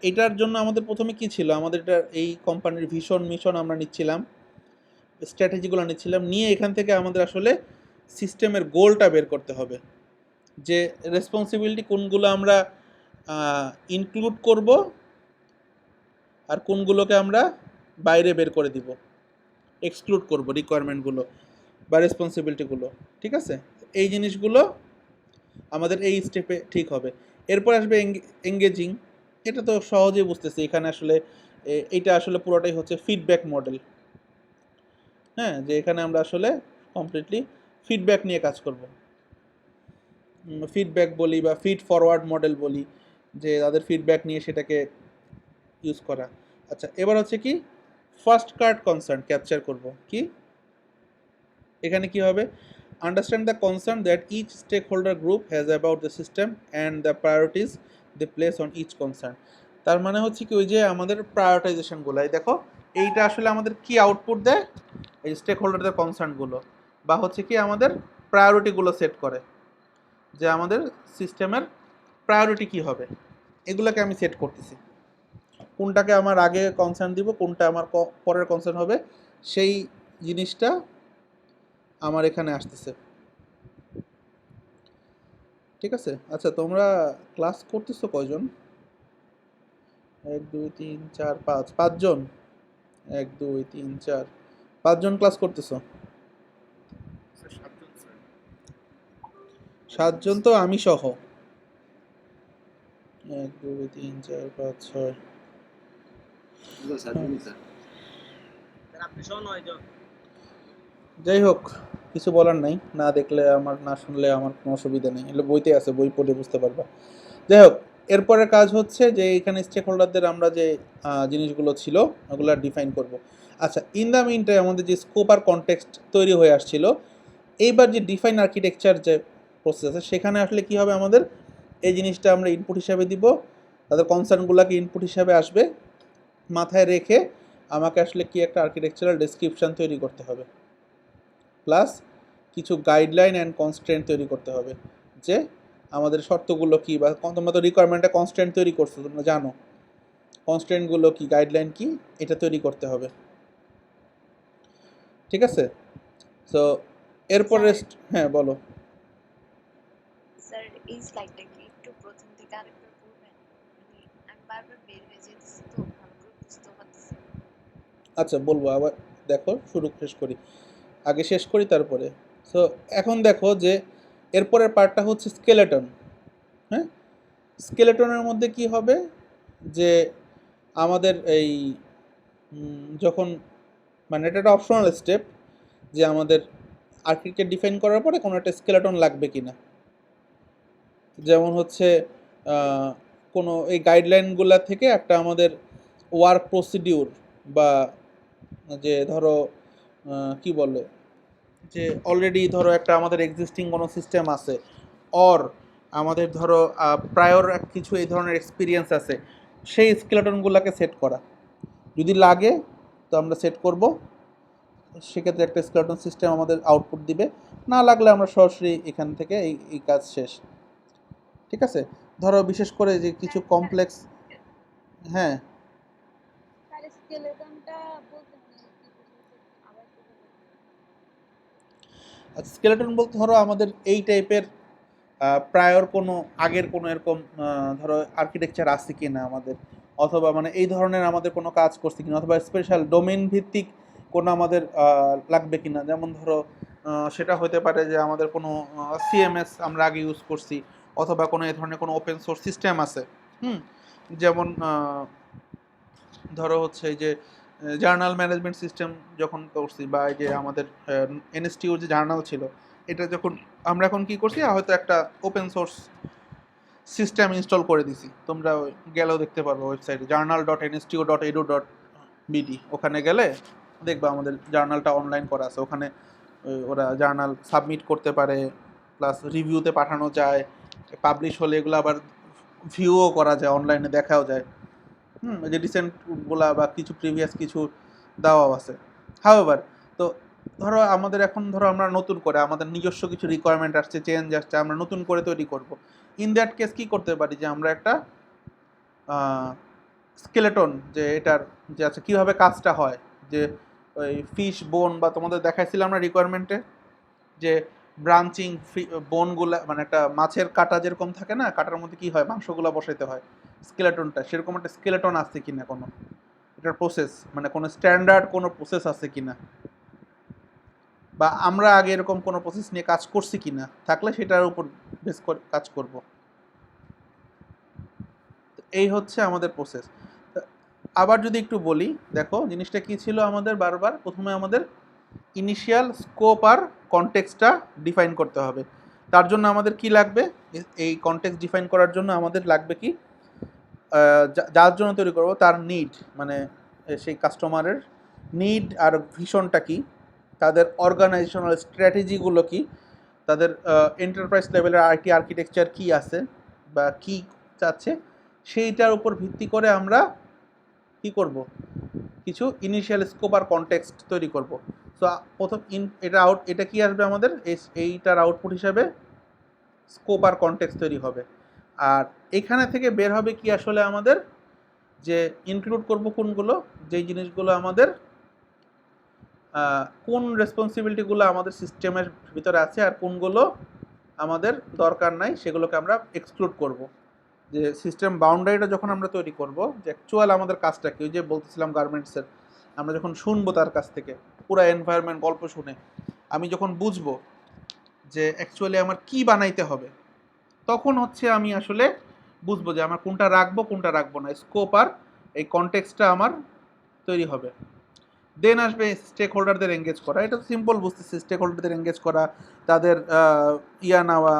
S1: এইটার জন্য আমাদের প্রথমে কি ছিল, আমাদের এটা এই কোম্পানির ভিশন মিশন আমরা নিচ্ছিলাম, স্ট্র্যাটেজিগুলো নিচ্ছিলাম, নিয়ে এখান থেকে আমাদের আসলে সিস্টেমের গোলটা বের করতে হবে, যে রেসপন্সিবিলিটি কোনগুলো আমরা ইনক্লুড করব আর কোনগুলোকে আমরা বাইরে বের করে দিব, এক্সক্লুড করব রিকোয়ারমেন্টগুলো বা রেসপন্সিবিলিটিগুলো। ঠিক আছে, এই জিনিসগুলো আমাদের এই স্টেপে ঠিক হবে। এরপর আসবে এঙ্গেজিং, এটা তো সহজেই বুঝতেছি, এখানে আসলে এইটা আসলে পুরোটাই হচ্ছে ফিডব্যাক মডেল। হ্যাঁ, যে এখানে আমরা আসলে কমপ্লিটলি ফিডব্যাক নিয়ে কাজ করব, ফিডব্যাক বলি বা ফিড ফরওয়ার্ড মডেল বলি, যে তাদের ফিডব্যাক নিয়ে সেটাকে ইউজ করা। আচ্ছা, এবার হচ্ছে কি ফার্স্ট কার্ড কনসার্ন ক্যাপচার করব। কি এখানে কি হবে, understand the concern that each stakeholder group has about the system and the priorities they place on each concern. তার মানে হচ্ছে কি ওই যে আমাদের প্রায়োরিটাইজেশনগুলো, এই দেখো এইটা আসলে আমাদের কি আউটপুট দেয়, এই স্টেক হোল্ডারদের কনসার্নগুলো বা হচ্ছে কি আমাদের প্রায়োরিটিগুলো সেট করে, যে আমাদের সিস্টেমের প্রায়োরিটি কি হবে, এগুলোকে আমি সেট করতেছি। কোনটাকে আমার আগে কনসার্ন দিব, কোনটা আমার পরের কনসার্ন হবে, সেই জিনিসটা আমার এখানে আসতেছে। ঠিক আছে, আচ্ছা তোমরা ক্লাস করতেছো কয়জন? 1 2 3 4 5, 5জন। 1 2 3 4, 5জন ক্লাস করতেছো। 7জন তো আমি সহ। 1 2 3 4 5 6। যাই হোক, কিছু বলার নাই, না দেখলে আমার, না শুনলে আমার কোনো অসুবিধা নেই, এগুলো বইতে আছে, বই পড়ে বুঝতে পারবা। যাই হোক, এরপরের কাজ হচ্ছে যে এখানে স্টেক হোল্ডারদের আমরা যে জিনিসগুলো ছিল ওগুলো ডিফাইন করব। আচ্ছা, ইন দ্য মিন টাইম আমাদের যে স্কোপ আর কনটেক্সট তৈরি হয়ে আসছিল, এইবার যে ডিফাইন আর্কিটেকচার যে প্রসেস আছে সেখানে আসলে কি হবে, আমাদের এই জিনিসটা আমরা ইনপুট হিসাবে দিব, তাদের কনসার্নগুলোকে ইনপুট হিসাবে আসবে, মাথায় রেখে আমাকে আসলে কি একটা আর্কিটেকচারাল ডেসক্রিপশান তৈরি করতে হবে, প্লাস কিছু গাইডলাইন অ্যান্ড কনস্ট্রেন্ট তৈরি করতে হবে, যে আমাদের শর্তগুলো কী, বা তোমরা তো রিকোয়ারমেন্টে কনস্ট্রেন্ট তৈরি করছো, তোমরা জানো কনস্ট্রেন্টগুলো কি, গাইডলাইন কি, এটা তৈরি করতে হবে। ঠিক আছে, সো এরপরে হ্যাঁ বলো।
S2: স্যার এই স্লাইডটা কি একটু প্রথম থেকে আরেকবার বলবেন, আমি বারবার বের হয়ে যেতেছি তো ভালো করে বুঝতে পারতেছি।
S1: আচ্ছা বলবো, আবার দেখো শেষ করি, আগে শেষ করি তারপরে। সো এখন দেখো যে এরপরের পার্টটা হচ্ছে স্কেলেটন। হ্যাঁ, স্কেলেটনের মধ্যে কি হবে, যে আমাদের এই যখন, মানে এটা একটা অপশনাল স্টেপ, যে আমাদের আর্কিটেক্ট ডিফাইন করার পরে কোনো একটা স্কেলেটন লাগবে কিনা। যেমন হচ্ছে কোনো এই গাইডলাইনগুলো থেকে একটা আমাদের ওয়ার্ক প্রসিডিউর, বা যে ধরো কি বলে, যে অলরেডি ধরো একটা আমাদের এক্সিস্টিং কোনো সিস্টেম আছে, অর আমাদের ধরো প্রায়র কিছু এই ধরনের এক্সপিরিয়েন্স আছে, সেই স্কেলেটনগুলোকে সেট করা যদি লাগে তো আমরা সেট করব, সেক্ষেত্রে একটা স্কেলেটন সিস্টেম আমাদের আউটপুট দিবে, না লাগলে আমরা সরাসরি এখান থেকে এই কাজ শেষ। ঠিক আছে, ধরো বিশেষ করে যে কিছু কমপ্লেক্স, হ্যাঁ
S2: স্যার স্কেলেটনটা বলতে মানে কি বুঝাইতে আবার একটু বলবেন?
S1: আচ্ছা, স্কেলেটন বলতে ধরো আমাদের এই টাইপের প্রায়র কোনো আগের কোনো এরকম ধরো আর্কিটেকচার আছে কি না আমাদের, অথবা মানে এই ধরনের আমাদের কোনো কাজ করছে কিনা, অথবা স্পেশাল ডোমেন ভিত্তিক কোনো আমাদের লাগবে কিনা। যেমন ধরো সেটা হতে পারে যে আমাদের কোনো সিএমএস আমরা আগে ইউজ করছি, অথবা কোনো এই ধরনের কোনো ওপেন সোর্স সিস্টেম আছে, যেমন ধরো হচ্ছে এই যে জার্নাল ম্যানেজমেন্ট সিস্টেম যখন করছি, বা এই যে আমাদের এনএসটিউর যে জার্নাল ছিল, এটা যখন আমরা এখন কি করছি, হয়তো একটা ওপেন সোর্স সিস্টেম ইনস্টল করে দিছি। তোমরা গেলেও দেখতে পারবো ওয়েবসাইটে journal.nstu.edu.bd, ওখানে গেলে দেখবা আমাদের জার্নালটা অনলাইন করা আছে। ওখানে ওরা জার্নাল সাবমিট করতে পারে, প্লাস রিভিউতে পাঠানো যায়, পাবলিশ হলে এগুলো আবার ভিউও করা যায়, অনলাইনে দেখাও যায়। যে রিসেন্টগুলা বা কিছু প্রিভিয়াস কিছু দেওয়াও আছে। হাউএভার, তো ধরো আমাদের এখন ধরো আমরা নতুন করে আমাদের নিজস্ব কিছু রিকোয়ারমেন্ট আসছে, চেঞ্জ আসছে, আমরা নতুন করে তৈরি করব। ইন দ্যাট কেস কী করতে পারি, যে আমরা একটা স্কেলেটন, যে এটার যে আচ্ছা কীভাবে কাজটা হয়, যে ওই ফিশ বোন, বা তোমাদের দেখাইছিলাম আমরা রিকোয়ারমেন্টে যে ব্রাঞ্চিং বোনগুলা, মানে একটা মাছের কাটা যেরকম থাকে না, কাটার মধ্যে কি হয়, মাংসগুলো বসাইতে হয়, স্কেলেটনটা সেরকম একটা স্কেলেটন আছে কিনা, কোনো এটার প্রসেস, মানে কোনো স্ট্যান্ডার্ড কোনো প্রসেস আছে কিনা, বা আমরা আগে এরকম কোনো প্রসেস নিয়ে কাজ করছি কিনা, থাকলে সেটার উপর বেস করে কাজ করব। এই হচ্ছে আমাদের প্রসেস। আবার যদি একটু বলি, দেখো জিনিসটা কি ছিল আমাদের, বারবার প্রথমে আমাদের ইনিশিয়াল স্কোপ আর কনটেক্সটটা ডিফাইন করতে হবে। তার জন্য আমাদের কি লাগবে, এই কনটেক্সট ডিফাইন করার জন্য আমাদের লাগবে কি, যার জন্য তৈরি করব তার নিড, মানে সেই কাস্টমারের নিড আর ভিশনটা কি, তাদের অর্গানাইজেশনাল স্ট্র্যাটেজিগুলো কি, তাদের এন্টারপ্রাইজ লেভেলের আইটি আর্কিটেকচার কি আছে বা কি চাচ্ছে, সেইটার উপর ভিত্তি করে আমরা কি করব, কিছু ইনিশিয়াল স্কোপ আর কনটেক্সট তৈরি করব। সো প্রথম এটা কি আসবে আমাদের, এইটার আউটপুট হিসাবে স্কোপ আর কনটেক্সট তৈরি হবে। আর এখানে থেকে বের হবে কি আসলে আমাদের, যে ইনক্লুড করব কোনগুলো, যেই জিনিসগুলো আমাদের কোন রেসপন্সিবিলিটিগুলো আমাদের সিস্টেমের ভিতরে আছে, আর কোনগুলো আমাদের দরকার নাই সেগুলোকে আমরা এক্সক্লুড করব। যে সিস্টেম বাউন্ডারিটা যখন আমরা তৈরি করব, যে অ্যাকচুয়াল আমাদের কাজটা কি, ওই যে বলতেছিলাম গার্মেন্টসের, আমরা যখন শুনবো তার কাছ থেকে পুরো এনভায়রনমেন্ট গল্প শুনে, আমি যখন বুঝবো যে অ্যাকচুয়ালি আমার কি বানাইতে হবে, তখন হচ্ছে আমি আসলে বুঝবো যে আমার কোনটা রাখবো কোনটা রাখবো না, স্কোপ আর এই কনটেক্সটটা আমার তৈরি হবে। দেন আসবে স্টেক হোল্ডারদের এঙ্গেজ করা। এটা তো সিম্পল বুঝতেছি, স্টেক হোল্ডারদের এঙ্গেজ করা, তাদের নেওয়া,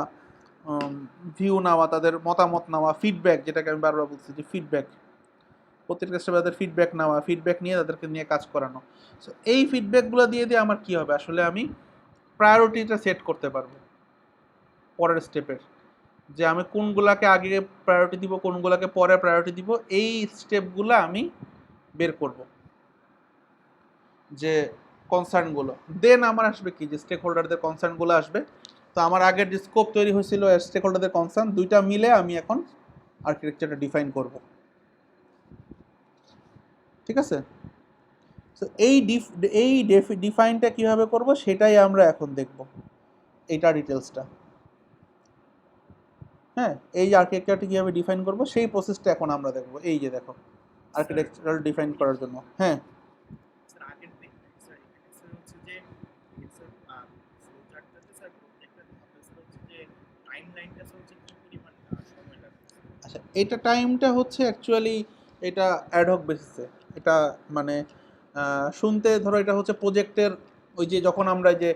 S1: ভিউ নেওয়া, তাদের মতামত নেওয়া, ফিডব্যাক, যেটাকে আমি বারবার বলছি যে ফিডব্যাক, প্রত্যেকটা স্টেপে তাদের ফিডব্যাক নেওয়া, ফিডব্যাক নিয়ে তাদেরকে নিয়ে কাজ করানো। সো এই ফিডব্যাকগুলো দিয়ে দিয়ে আমার কী হবে, আসলে আমি প্রায়োরিটিটা সেট করতে পারবো পরের স্টেপের, যে আমি কোনগুলাকে আগে প্রায়োরিটি দিব, কোনগুলাকে পরে প্রায়োরিটি দিব, এই স্টেপগুলো আমি বের করব, যে কনসার্নগুলো। দেন আমার আসবে কি, যে স্টেক হোল্ডারদের কনসার্নগুলো আসবে। তো আমার আগের যে স্কোপ তৈরি হয়েছিল, স্টেক হোল্ডারদের কনসার্ন, দুইটা মিলে আমি এখন আর্কিটেকচারটা ডিফাইন করব। ঠিক আছে? তো এই ডিফাইনটা কীভাবে করব সেটাই আমরা এখন দেখব, এইটা ডিটেলসটা। হ্যাঁ, এই আর্কিটেকচারটি কীভাবে ডিফাইন করব সেই প্রসেসটা এখন আমরা দেখব। এই যে দেখো, আর্কিটেকচারাল ডিফাইন করার জন্য। হ্যাঁ, আচ্ছা, এটা টাইমটা হচ্ছে অ্যাকচুয়ালি এটা অ্যাডহক বেসিসে। এটা মানে শুনতে ধরো এটা হচ্ছে প্রজেক্টের, ওই যে যখন আমরা যে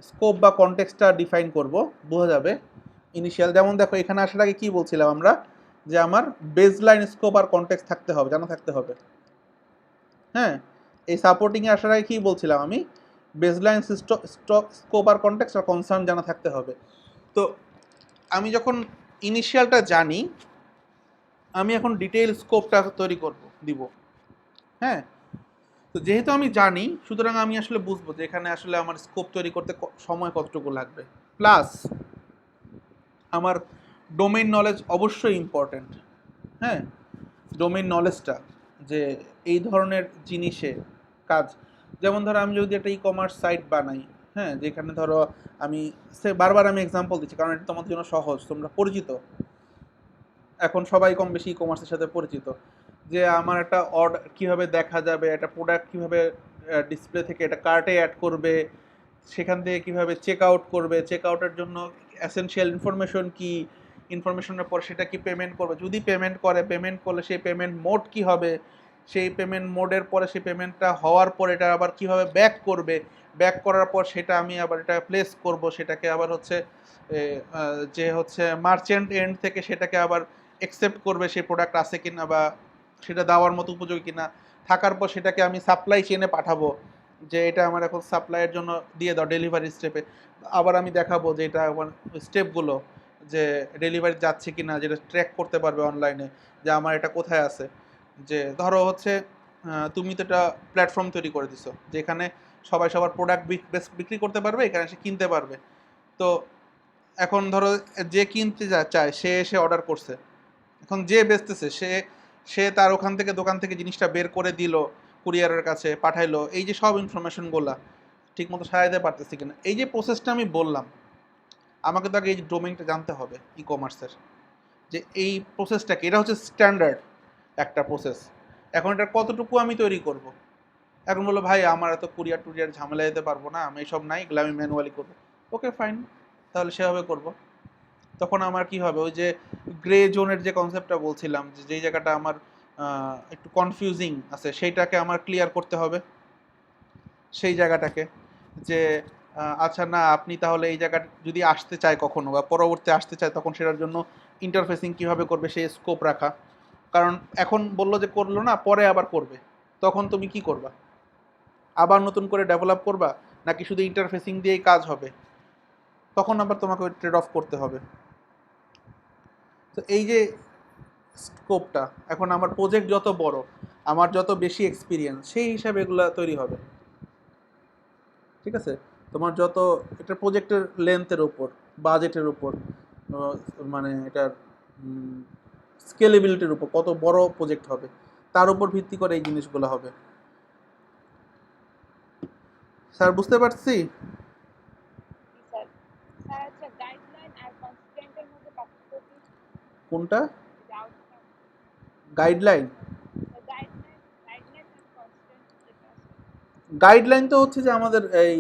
S1: স্কোপ বা কনটেক্সটটা ডিফাইন করব বোঝা যাবে ইনিশিয়াল। যেমন দেখো, এখানে আসার আগে কী বলছিলাম আমরা, যে আমার বেসলাইন স্কোপ আর কনটেক্সট থাকতে হবে, জানা থাকতে হবে। হ্যাঁ, এই সাপোর্টিংয়ে আসার আগে কী বলছিলাম আমি, বেসলাইন স্কোপ আর কনটেক্সট আর কনসার্ন জানা থাকতে হবে। তো আমি যখন ইনিশিয়ালটা জানি, আমি এখন ডিটেইল স্কোপটা তৈরি দিব। হ্যাঁ, তো যেহেতু আমি জানি, সুতরাং আমি আসলে বুঝবো যে এখানে আসলে আমার স্কোপ তৈরি করতে সময় কতটুকু লাগবে। প্লাস আমার ডোমেইন নলেজ অবশ্যই ইম্পর্ট্যান্ট। হ্যাঁ, ডোমেইন নলেজটা, যে এই ধরনের জিনিসে কাজ, যেমন ধরো আমি যদি একটা ই কমার্স সাইট বানাই, হ্যাঁ, যেখানে ধরো আমি বারবার আমি এক্সাম্পল দিচ্ছি কারণ এটা তোমাদের জন্য সহজ, তোমরা পরিচিত, এখন সবাই কম বেশি ই কমার্সের সাথে পরিচিত, যে আমার একটা অর্ডার কীভাবে দেখা যাবে, একটা প্রোডাক্ট কীভাবে ডিসপ্লে থেকে এটা কার্টে অ্যাড করবে, সেখান থেকে কীভাবে চেক আউট করবে, চেক আউটের জন্য এসেনশিয়াল ইনফরমেশন কি, ইনফরমেশনের পর সেটা কি পেমেন্ট করবে, যদি পেমেন্ট করলে সেই পেমেন্ট মোড কী হবে, সেই পেমেন্ট মোডের পরে সেই পেমেন্টটা হওয়ার পর এটা আবার কিভাবে ব্যাক করবে, ব্যাক করার পর সেটা আমি আবার এটা প্লেস করব, সেটাকে আবার হচ্ছে যে হচ্ছে মার্চেন্ট এন্ড থেকে সেটাকে আবার অ্যাকসেপ্ট করবে সেই প্রোডাক্ট আছে কিনা বা সেটা দেওয়ার মতো উপযোগী কিনা, থাকার পর সেটাকে আমি সাপ্লাই চেনে পাঠাবো যে এটা আমার এখন সাপ্লাইয়ের জন্য দিয়ে দাও ডেলিভারি স্টেপে। আবার আমি দেখাবো যে এটা স্টেপগুলো যে ডেলিভারি যাচ্ছে কিনা, যেটা ট্র্যাক করতে পারবে অনলাইনে যে আমার এটা কোথায় আছে। যে ধরো হচ্ছে তুমি তো একটা প্ল্যাটফর্ম তৈরি করে দিছো যেখানে সবাই সবার প্রোডাক্ট বিক্রি করতে পারবে, এখানে এসে কিনতে পারবে। তো এখন ধরো যে কিনতে চায় সে এসে অর্ডার করছে, এখন যে বেচতেছে সে সে তার ওখান থেকে দোকান থেকে জিনিসটা বের করে দিল, কুরিয়ারের কাছে পাঠাইলো, এই যে সব ইনফরমেশনগুলো ঠিক মতো সাজাইতে পারতেছি কিনা, এই যে প্রসেসটা আমি বললাম, আমাকে তো আগে এই ডোমেইনটা জানতে হবে ই কমার্সের, যে এই প্রসেসটা কি, এটা হচ্ছে স্ট্যান্ডার্ড একটা প্রসেস। এখন এটা কতটুকু আমি তৈরি করব। এখন বললো ভাই আমার এত কুরিয়ার টুরিয়ার ঝামেলা দিতে পারবো না, আমি সব নাই, এগুলো আমি ম্যানুয়ালি করবো। ওকে ফাইন, তাহলে সেভাবে করব। তখন আমার কি হবে, ওই যে গ্রে জোনের যে কনসেপ্টটা বলছিলাম, যে যেই জায়গাটা আমার একটু কনফিউজিং আছে সেইটাকে আমার ক্লিয়ার করতে হবে, সেই জায়গাটাকে যে আচ্ছা না আপনি তাহলে এই জায়গা যদি আসতে চায় কখনো বা পরবর্তী আসতে চায় তখন সেটার জন্য ইন্টারফেসিং কিভাবে করবে সেই স্কোপ রাখা। কারণ এখন বললো যে করলো না, পরে আবার করবে, তখন তুমি কি করবা, আবার নতুন করে ডেভেলপ করবা নাকি শুধু ইন্টারফেসিং দিয়েই কাজ হবে, তখন আবার তোমাকে ট্রেড অফ করতে হবে। তো এই যে স্কোপটা, এখন আমার প্রজেক্ট যত বড়, আমার যত বেশি এক্সপিরিয়েন্স, সেই হিসাবে এগুলো তৈরি হবে। ঠিক আছে, তোমার যত একটা প্রজেক্টের লেন্থের উপর, বাজেটের উপর, মানে এটার স্কেলেবিলিটির উপর, কত বড় প্রজেক্ট হবে তার উপর ভিত্তি করে এই জিনিসগুলো হবে। স্যার বুঝতে পারছি।
S2: জি স্যার। স্যার আচ্ছা গাইডলাইন আর কনস্ট্রেন্টের মধ্যে পার্থক্য কি?
S1: কোনটা?
S2: যে আউটকাম
S1: গাইডলাইন?
S2: গাইডলাইন গাইডলাইন আর কনস্ট্রেন্ট যেটা আছে।
S1: গাইডলাইন তো হচ্ছে যে আমাদের এই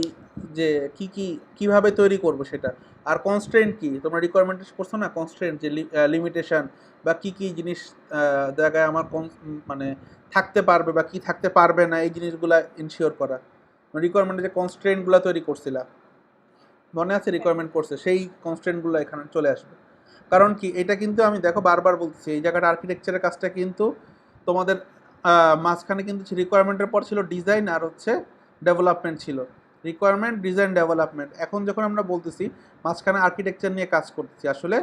S1: যে কি কি কিভাবে তৈরি করব সেটা। আর কনস্ট্রেন্ট কি, তোমরা রিকোয়ারমেন্ট করছো না কনস্ট্রেন্ট, যে লিমিটেশন বা কি কি জিনিস জায়গায় আমার মানে থাকতে পারবে বা কি থাকতে পারবে না, এই জিনিসগুলো ইনশিওর করা। রিকোয়ারমেন্টে যে কনস্ট্রেন্টগুলো তৈরি করছিলা, মনে আছে
S2: হ্যাঁ
S1: রিকোয়ারমেন্ট করছে, সেই কনস্ট্রেন্টগুলো এখানে চলে আসবে। কারণ কি, এটা কিন্তু আমি দেখো বারবার বলছি, এই জায়গাটা আর্কিটেকচারের কাজটা কিন্তু তোমাদের মাঝখানে কিন্তু রিকোয়ারমেন্টের পর ছিল ডিজাইন আর হচ্ছে ডেভেলপমেন্ট ছিল, রিকোয়ারমেন্ট ডিজাইন ডেভেলপমেন্ট। এখন যখন আমরা বলতেছি মাঝখানে আর্কিটেকচার নিয়ে কাজ করতেছি, আসলে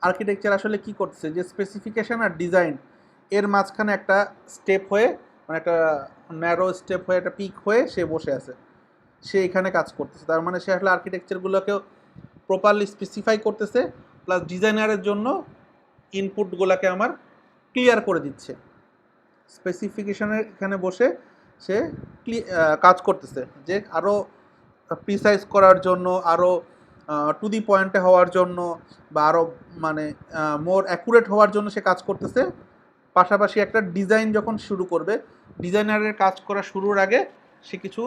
S1: আর্কিটেকচার আসলে কি করতেছে, যে স্পেসিফিকেশন আর ডিজাইন এর মাঝখানে একটা স্টেপ হয়ে, মানে একটা ন্যারো স্টেপ হয়ে, একটা পিক হয়ে সে বসে আছে, সে এখানে কাজ করতেছে। তার মানে সে আসলে আর্কিটেকচারগুলোকেও প্রপারলি স্পেসিফাই করতেছে, প্লাস ডিজাইনারের জন্য ইনপুটগুলোকে আমার ক্লিয়ার করে দিচ্ছে। স্পেসিফিকেশনের এখানে বসে সে কাজ করতেছে, যে আরও প্রিসাইজ করার জন্য, আরও টু দি পয়েন্টে হওয়ার জন্য, বা আরও মানে মোর অ্যাকুরেট হওয়ার জন্য সে কাজ করতেছে। পাশাপাশি একটা ডিজাইন যখন শুরু করবে, ডিজাইনারের কাজ করা শুরুর আগে সে কিছু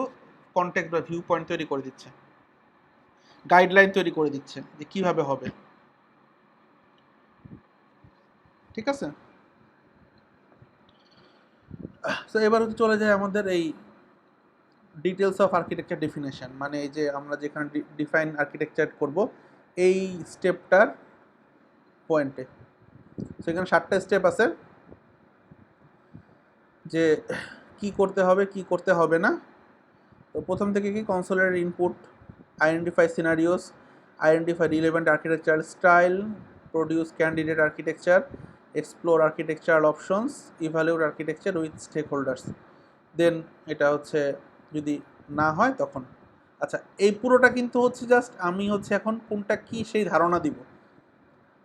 S1: কন্টেক্ট বা ভিউ পয়েন্ট তৈরি করে দিচ্ছে, গাইডলাইন তৈরি করে দিচ্ছে যে কীভাবে হবে। ঠিক আছে, তো এবার হচ্ছে চলে যায় আমাদের এই ডিটেলস অফ আর্কিটেকচার ডেফিনেশন, মানে এই যে আমরা যেখানে ডিফাইন আর্কিটেকচার করব এই স্টেপটার পয়েন্টে। সেখানে 7টা স্টেপ আছে, যে কি করতে হবে কি করতে হবে না। তো প্রথম থেকে কি, কনসোলের input, identify scenarios, identify relevant architectural style, produce candidate architecture, explore architectural options, evaluate architecture with stakeholders. Then এটা হচ্ছে যদি না হয় তখন, আচ্ছা এই পুরোটা কিন্তু হচ্ছে জাস্ট আমি হচ্ছে এখন কোনটা কি সেই ধারণা দিব।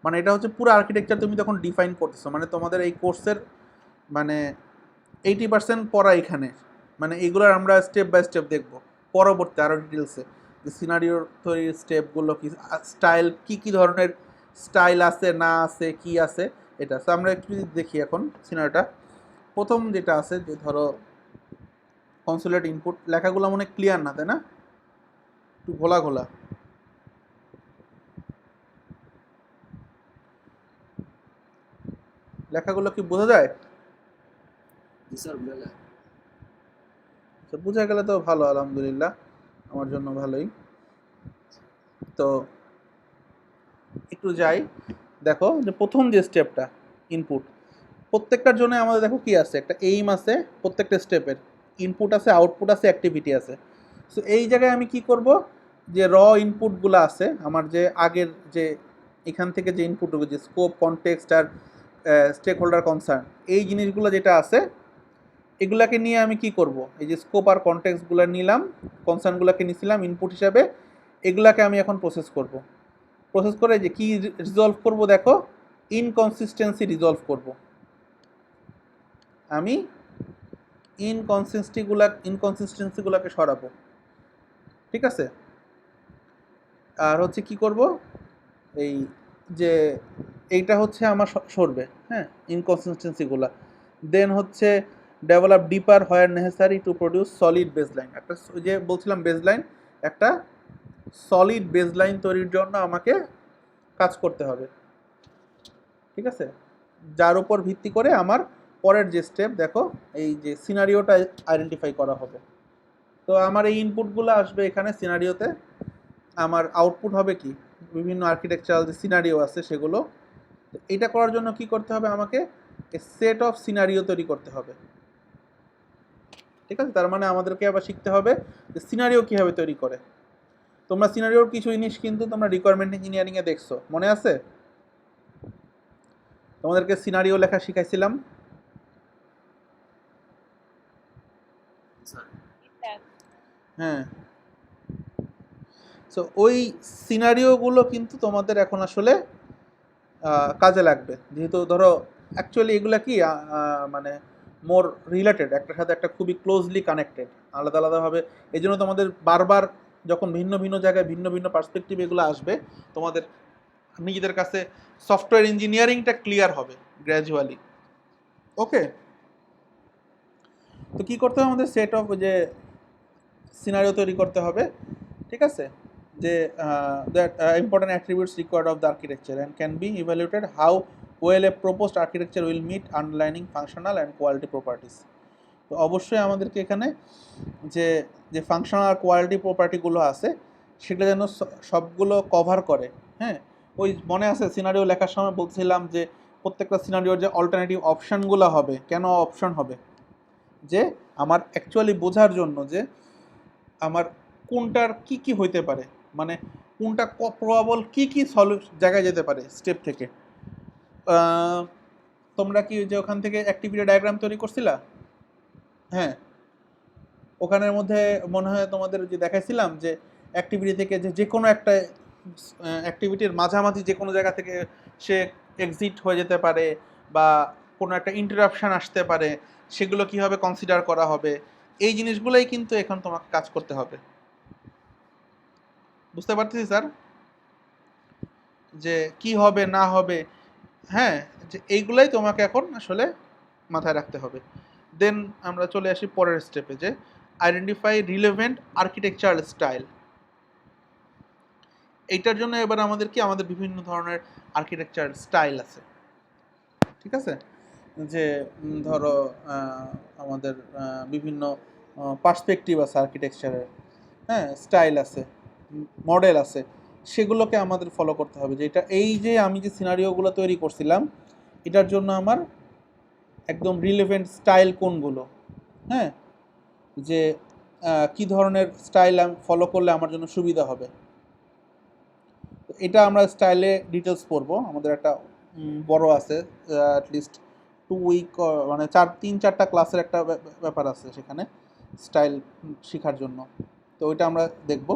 S1: মানে এটা হচ্ছে পুরো আর্কিটেকচার তুমি তখন ডিফাইন করতেছো, মানে তোমাদের এই কোর্সের মানে 80% পড়া এখানে, মানে এগুলোর আমরা স্টেপ বাই স্টেপ দেখব পরবর্তী আরও ডিটেলসে, যে সিনারিওর তৈরির স্টেপগুলো কি, স্টাইল কি কি ধরনের স্টাইল আছে না আছে কি আছে, এটা। তো আমরা একটু যদি দেখি এখন সিনারিওটা, প্রথম যেটা আছে, যে ধরো কনসোলেট ইনপুট, লেখাগুলো মনে ক্লিয়ার না, তাই না, একটু ঘোলা ঘোলা। লেখাগুলো কি বোঝা যায়?
S3: স্যার বলে
S1: তো বোঝা গেলে তো ভালো, আলহামদুলিল্লাহ, আমার জন্য ভালোই। তো একটু যাই, দেখো যে প্রথম যে স্টেপটা ইনপুট, প্রত্যেকটার জন্য আমাদের দেখো কি আছে, একটা এইম আছে, প্রত্যেকটা স্টেপের ইনপুট আছে, আউটপুট আছে, অ্যাক্টিভিটি আছে। সো এই জায়গায় আমি কি করব, যে র ইনপুটগুলো আছে আমার, যে আগের যে এখান থেকে যে ইনপুটগুলো, যে স্কোপ, কনটেক্সট আর স্টেক হোল্ডার কনসার্ন, এই জিনিসগুলো যেটা আছে, এগুলাকে নিয়ে আমি কি করব, এই যে স্কোপ আর কনটেক্সটগুলো নিলাম, কনসার্নগুলোকে নিয়েছিলাম ইনপুট হিসাবে, এগুলাকে আমি এখন প্রসেস করব। প্রসেস করে যে কি রিজলভ করব, দেখো ইনকনসিস্টেন্সি রিজলভ করব। আমি ইনকনসিস্টেন্সিগুলোকে সরাবো, ঠিক আছে। আর হচ্ছে কি করব, এই যে এইটা হচ্ছে আমার সরবে, হ্যাঁ, ইনকনসিস্টেন্সিগুলো। দেন হচ্ছে develop deeper where necessary to produce solid baseline, একটা ওই যে বলছিলাম বেসলাইন, একটা সলিড বেসলাইন তৈরির জন্য আমাকে কাজ করতে হবে, ঠিক আছে, যার উপর ভিত্তি করে আমার পরের যে স্টেপ, দেখো এই যে সিনারিওটা আইডেন্টিফাই করা হবে। তো আমার এই ইনপুটগুলো আসবে এখানে সিনারিওতে, আমার আউটপুট হবে কি, বিভিন্ন আর্কিটেকচারাল যে সিনারিও আছে সেগুলো। তো এটা করার জন্য কি করতে হবে, আমাকে সেট অফ সিনারিও তৈরি করতে হবে, ঠিক আছে। তার মানে আমাদেরকে আবার শিখতে হবে যে সিনারিও কীভাবে তৈরি করে। তোমরা সিনারিওর কিছু জিনিস কিন্তু তোমরা রিকোয়ারমেন্ট ইঞ্জিনিয়ারিংয়ে দেখছো, মনে আছে? তোমাদেরকে সিনারিও লেখা শিখাইছিলাম।
S3: স্যার
S1: হ্যাঁ, সো ওই সিনারিওগুলো কিন্তু তোমাদের এখন আসলে কাজে লাগবে, যেহেতু ধরো অ্যাকচুয়ালি এগুলা কি মানে মোর রিলেটেড, একটার সাথে একটা খুবই ক্লোজলি কানেক্টেড, আলাদা আলাদাভাবে। এই জন্য তোমাদের বারবার যখন ভিন্ন ভিন্ন জায়গায় ভিন্ন ভিন্ন পার্সপেক্টিভ এগুলো আসবে, তোমাদের নিজেদের কাছে সফটওয়্যার ইঞ্জিনিয়ারিংটা ক্লিয়ার হবে গ্র্যাজুয়ালি। ওকে, তো কী করতে হবে, আমাদের সেট অফ যে সিনারিও তৈরি করতে হবে, ঠিক আছে, যে that important attributes required of the architecture and can be evaluated how well a proposed architecture will meet underlining functional and quality properties. তো অবশ্যই আমাদেরকে এখানে যে যে ফাংশনাল আর কোয়ালিটি প্রপার্টিগুলো আছে সেগুলো যেন সবগুলো কভার করে। হ্যাঁ, ওই মনে আছে সিনারিও লেখার সময় বলছিলাম যে প্রত্যেকটা সিনারিওর যে অল্টারনেটিভ অপশানগুলো হবে, কেন অপশন হবে, যে আমার অ্যাকচুয়ালি বোঝার জন্য যে আমার কোনটার কি কি হইতে পারে, মানে কোনটা প্রবাবল কি কি জায়গায় যেতে পারে স্টেপ থেকে। তোমরা কি যে ওখান থেকে অ্যাক্টিভিটি ডায়াগ্রাম তৈরি করছিলা? হ্যাঁ, ওখানের মধ্যে মনে হয় তোমাদের যে দেখাইছিলাম যে অ্যাক্টিভিটি থেকে যে কোনো একটা অ্যাক্টিভিটির মাঝামাঝি যে কোনো জায়গা থেকে সে এক্সিট হয়ে যেতে পারে, বা কোনো একটা ইন্টারাপশান আসতে পারে, সেগুলো কীভাবে কনসিডার করা হবে, এই জিনিসগুলোই কিন্তু এখন তোমাকে কাজ করতে হবে। বুঝতে পারতেছি স্যার, যে কি হবে না হবে, হ্যাঁ, যে এইগুলাই তোমাকে এখন আসলে মাথায় রাখতে হবে। দেন আমরা চলে আসি পরের স্টেপে, যে আইডেন্টিফাই রিলেভেন্ট আর্কিটেকচারাল স্টাইল। এইটার জন্য এবার আমাদের কি, আমাদের বিভিন্ন ধরনের আর্কিটেকচার স্টাইল আছে, ঠিক আছে, যে ধরো আমাদের বিভিন্ন পার্সপেক্টিভ আছে আর্কিটেকচারের, হ্যাঁ, স্টাইল আছে, মডেল আছে, সেগুলোকে আমাদের ফলো করতে হবে। যে এটা এই যে আমি যে সিনারিওগুলো তৈরি করছিলাম, এটার জন্য আমার একদম রিলেভেন্ট স্টাইল কোনগুলো, হ্যাঁ, যে কি ধরনের স্টাইল আমি ফলো করলে আমার জন্য সুবিধা হবে। এটা আমরা স্টাইলে ডিটেলস পড়বো, আমাদের একটা বড় আছে, অ্যাটলিস্ট 2 উইক, মানে 3-4টা ক্লাসের একটা ব্যাপার আছে সেখানে স্টাইল শেখার জন্য। তো ওইটা আমরা দেখব।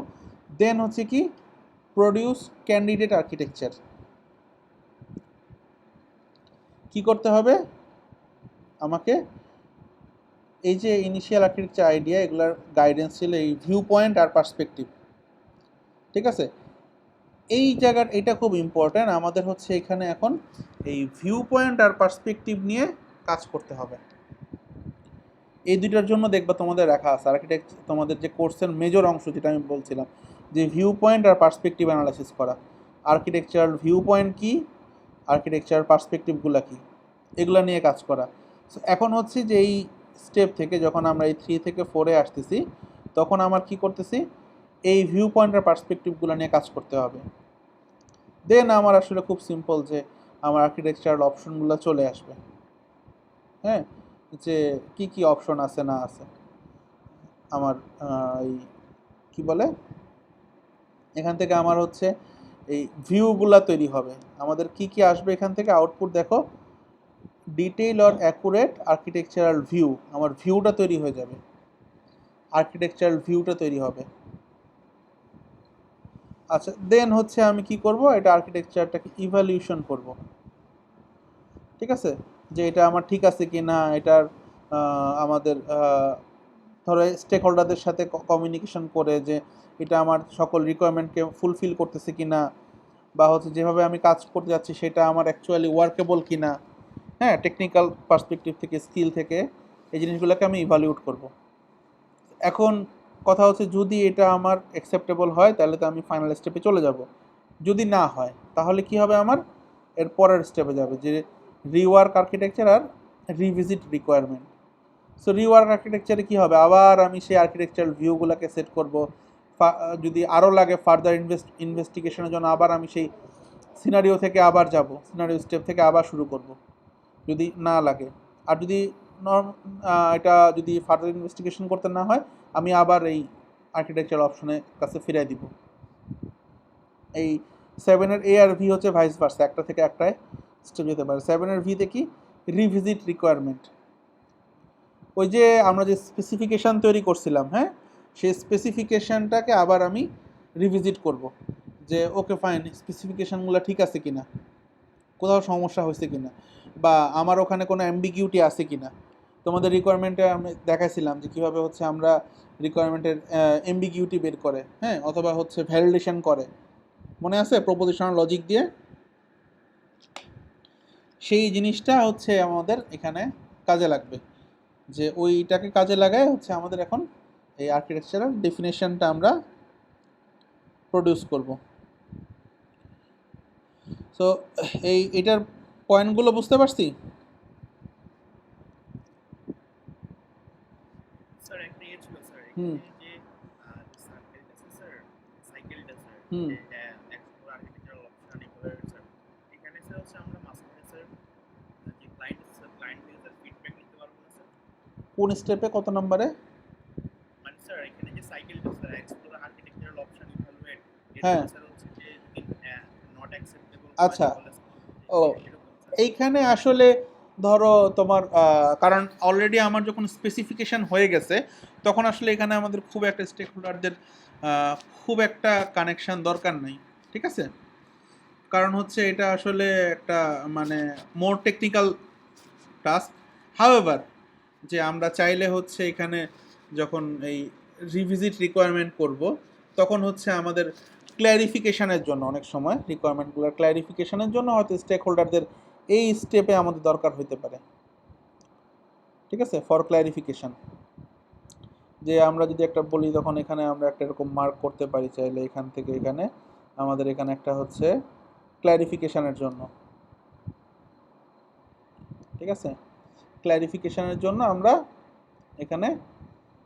S1: দেন হচ্ছে কি, প্রডিউস ক্যান্ডিডেট আর্কিটেকচার। কি করতে হবে আমাকে, এই যে ইনিশিয়াল আর্কিটেকচার আইডিয়া, এগুলার গাইডেন্স ছিল এই ভিউ পয়েন্ট আর পার্সপেক্টিভ, ঠিক আছে। এই জায়গার এটা খুব ইম্পর্ট্যান্ট, আমাদের হচ্ছে এখানে এখন এই ভিউ পয়েন্ট আর পার্সপেক্টিভ নিয়ে কাজ করতে হবে। এই দুইটার জন্য দেখবা তোমাদের রাখা আছে আর্কিটেক্ট, তোমাদের যে কোর্সের মেজর অংশ যেটা আমি বলছিলাম, যে ভিউ পয়েন্ট আর পার্সপেক্টিভ অ্যানালাইসিস করা, আর্কিটেকচারাল ভিউ পয়েন্ট কী, আর্কিটেকচারাল পার্সপেক্টিভগুলো কী, এগুলো নিয়ে কাজ করা। সো এখন হচ্ছে যে এই স্টেপ থেকে যখন আমরা এই 3 থেকে 4-এ আসতেছি, তখন আমার কি করতেছি, এই ভিউ পয়েন্ট আর পার্সপেক্টিভগুলো নিয়ে কাজ করতে হবে। দেন আমার আসলে খুব সিম্পল যে আমার আর্কিটেকচারাল অপশনগুলো চলে আসবে। হ্যাঁ, যে কি কি অপশন আছে না আছে আমার এই কি বলে, এখান থেকে আমার হচ্ছে এই ভিউগুলা তৈরি হবে। আমাদের কি কি আসবে এখান থেকে আউটপুট দেখো, detail or accurate architectural view, আমার ভিউটা তৈরি হয়ে যাবে, আর্কিটেকচারাল ভিউটা তৈরি হবে। আচ্ছা, দেন হচ্ছে আমি কি করব, এটা আর্কিটেকচারটাকে ইভ্যালুয়েশন করব। ঠিক আছে, যে এটা আমার ঠিক আছে কি না, এটার আমাদের ধরো স্টেক হোল্ডারদের সাথে কমিউনিকেশন করে যে এটা আমার সকল রিকোয়ারমেন্টকে ফুলফিল করতেছে কি না, বা হচ্ছে যেভাবে আমি কাজ করতে যাচ্ছি সেটা আমার অ্যাকচুয়ালি ওয়ার্কেবল কি না। হ্যাঁ, টেকনিক্যাল পার্সপেক্টিভ থেকে, স্কিল থেকে এই জিনিসগুলোকে আমি ইভ্যালুয়েট করব। এখন কথা হচ্ছে যদি এটা আমার অ্যাকসেপ্টেবল হয় তাহলে তো আমি ফাইনাল স্টেপে চলে যাব। যদি না হয় তাহলে কি হবে, আমার এর পরের স্টেপে যাবে যে রিওয়ার্ক আর্কিটেকচার আর রিভিজিট রিকোয়ারমেন্ট। সো রিওয়ার্ক আর্কিটেকচারে কী হবে, আবার আমি সেই আর্কিটেকচারাল ভিউগুলোকে সেট করব। যদি আরও লাগে ফার্দার ইনভেস্টিগেশনের জন্য আবার আমি সেই সিনারিও থেকে আবার যাব, সিনারিও স্টেপ থেকে আবার শুরু করব যদি না লাগে। আর যদি এটা যদি ফার্দার ইনভেস্টিগেশন করতে না হয়, আমি আবার এই আর্কিটেকচার অপশনের কাছে ফিরাই দিব। এই 7-এর এ আর ভি হচ্ছে ভাইস ভার্সা, একটা থেকে একটায় স্টেপ যেতে পারে। 7-এর ভিতে কি, রিভিজিট রিকোয়ারমেন্ট। ওই যে আমরা যে স্পেসিফিকেশান তৈরি করছিলাম, হ্যাঁ, সেই স্পেসিফিকেশানটাকে আবার আমি রিভিজিট করব, যে ওকে ফাইন, স্পেসিফিকেশানগুলো ঠিক আছে কিনা, কোথাও সমস্যা হয়েছে কিনা, বা আমার ওখানে কোনো অ্যাম্বিগিউটি আছে কিনা। তোমাদের রিকোয়ারমেন্টে আমি দেখাইছিলাম যে কীভাবে হচ্ছে আমরা রিকোয়ারমেন্টের অ্যাম্বিগিউটি বের করে, হ্যাঁ, অথবা হচ্ছে ভ্যালিডেশন করে, মনে আছে প্রপোজিশনাল লজিক দিয়ে। সেই জিনিসটা হচ্ছে আমাদের এখানে কাজে লাগবে, যে ওইটাকে কাজে লাগায় হচ্ছে আমাদের এখন এই আর্কিটেকচারাল ডেফিনেশনটা আমরা প্রডিউস করব। সো এটার পয়েন্টগুলো বুঝতে পারছি।
S3: স্যার একটা ইয়ে ছিল স্যার,
S1: হুম
S3: এখানে যে সার্কেলটা আছে স্যার, সাইকেলটা স্যার,
S1: হুম
S3: যে এক্সপ্লোর আর্কিটেকচারাল অপশন এগুলো স্যার, এখানে স্যার হচ্ছে আমরা মাঝখানে স্যার যে ক্লায়েন্ট আছে স্যার, ক্লায়েন্ট থেকে স্যার ফিডব্যাক নিতে পারবো না স্যার।
S1: কোন স্টেপে কত নম্বরে?
S3: মানে স্যার এখানে যে সাইকেলটা sir, explore architectural option evaluate,
S1: হ্যাঁ,
S3: এরপরে স্যার হচ্ছে যে যদি নট অ্যাকসেপ্টেবল হয়
S1: আচ্ছা,
S3: তাহলে
S1: ও
S3: এরকম স্যার।
S1: এইখানে আসলে ধরো তোমার কারণ অলরেডি আমার যখন স্পেসিফিকেশন হয়ে গেছে, তখন আসলে এখানে আমাদের খুব একটা স্টেক হোল্ডারদের খুব একটা কানেকশন দরকার নেই। ঠিক আছে, কারণ হচ্ছে এটা আসলে একটা মানে মোর টেকনিক্যাল টাস্ক। হাউএভার, যে আমরা চাইলে হচ্ছে এখানে যখন এই রিভিজিট রিকোয়ারমেন্ট করব, তখন হচ্ছে আমাদের ক্ল্যারিফিকেশনের জন্য অনেক সময় রিকোয়ারমেন্টগুলোর ক্ল্যারিফিকেশনের জন্য হয়তো স্টেক হোল্ডারদের এই স্টেপে আমাদের দরকার হইতে পারে। ঠিক আছে, ফর ক্ল্যারিফিকেশন, যে আমরা যদি একটা বলি তখন এখানে আমরা একটা এরকম মার্ক করতে পারি চাইলে এখান থেকে এখানে, আমাদের এখানে একটা হচ্ছে ক্ল্যারিফিকেশনের জন্য। ঠিক আছে, ক্ল্যারিফিকেশনের জন্য আমরা এখানে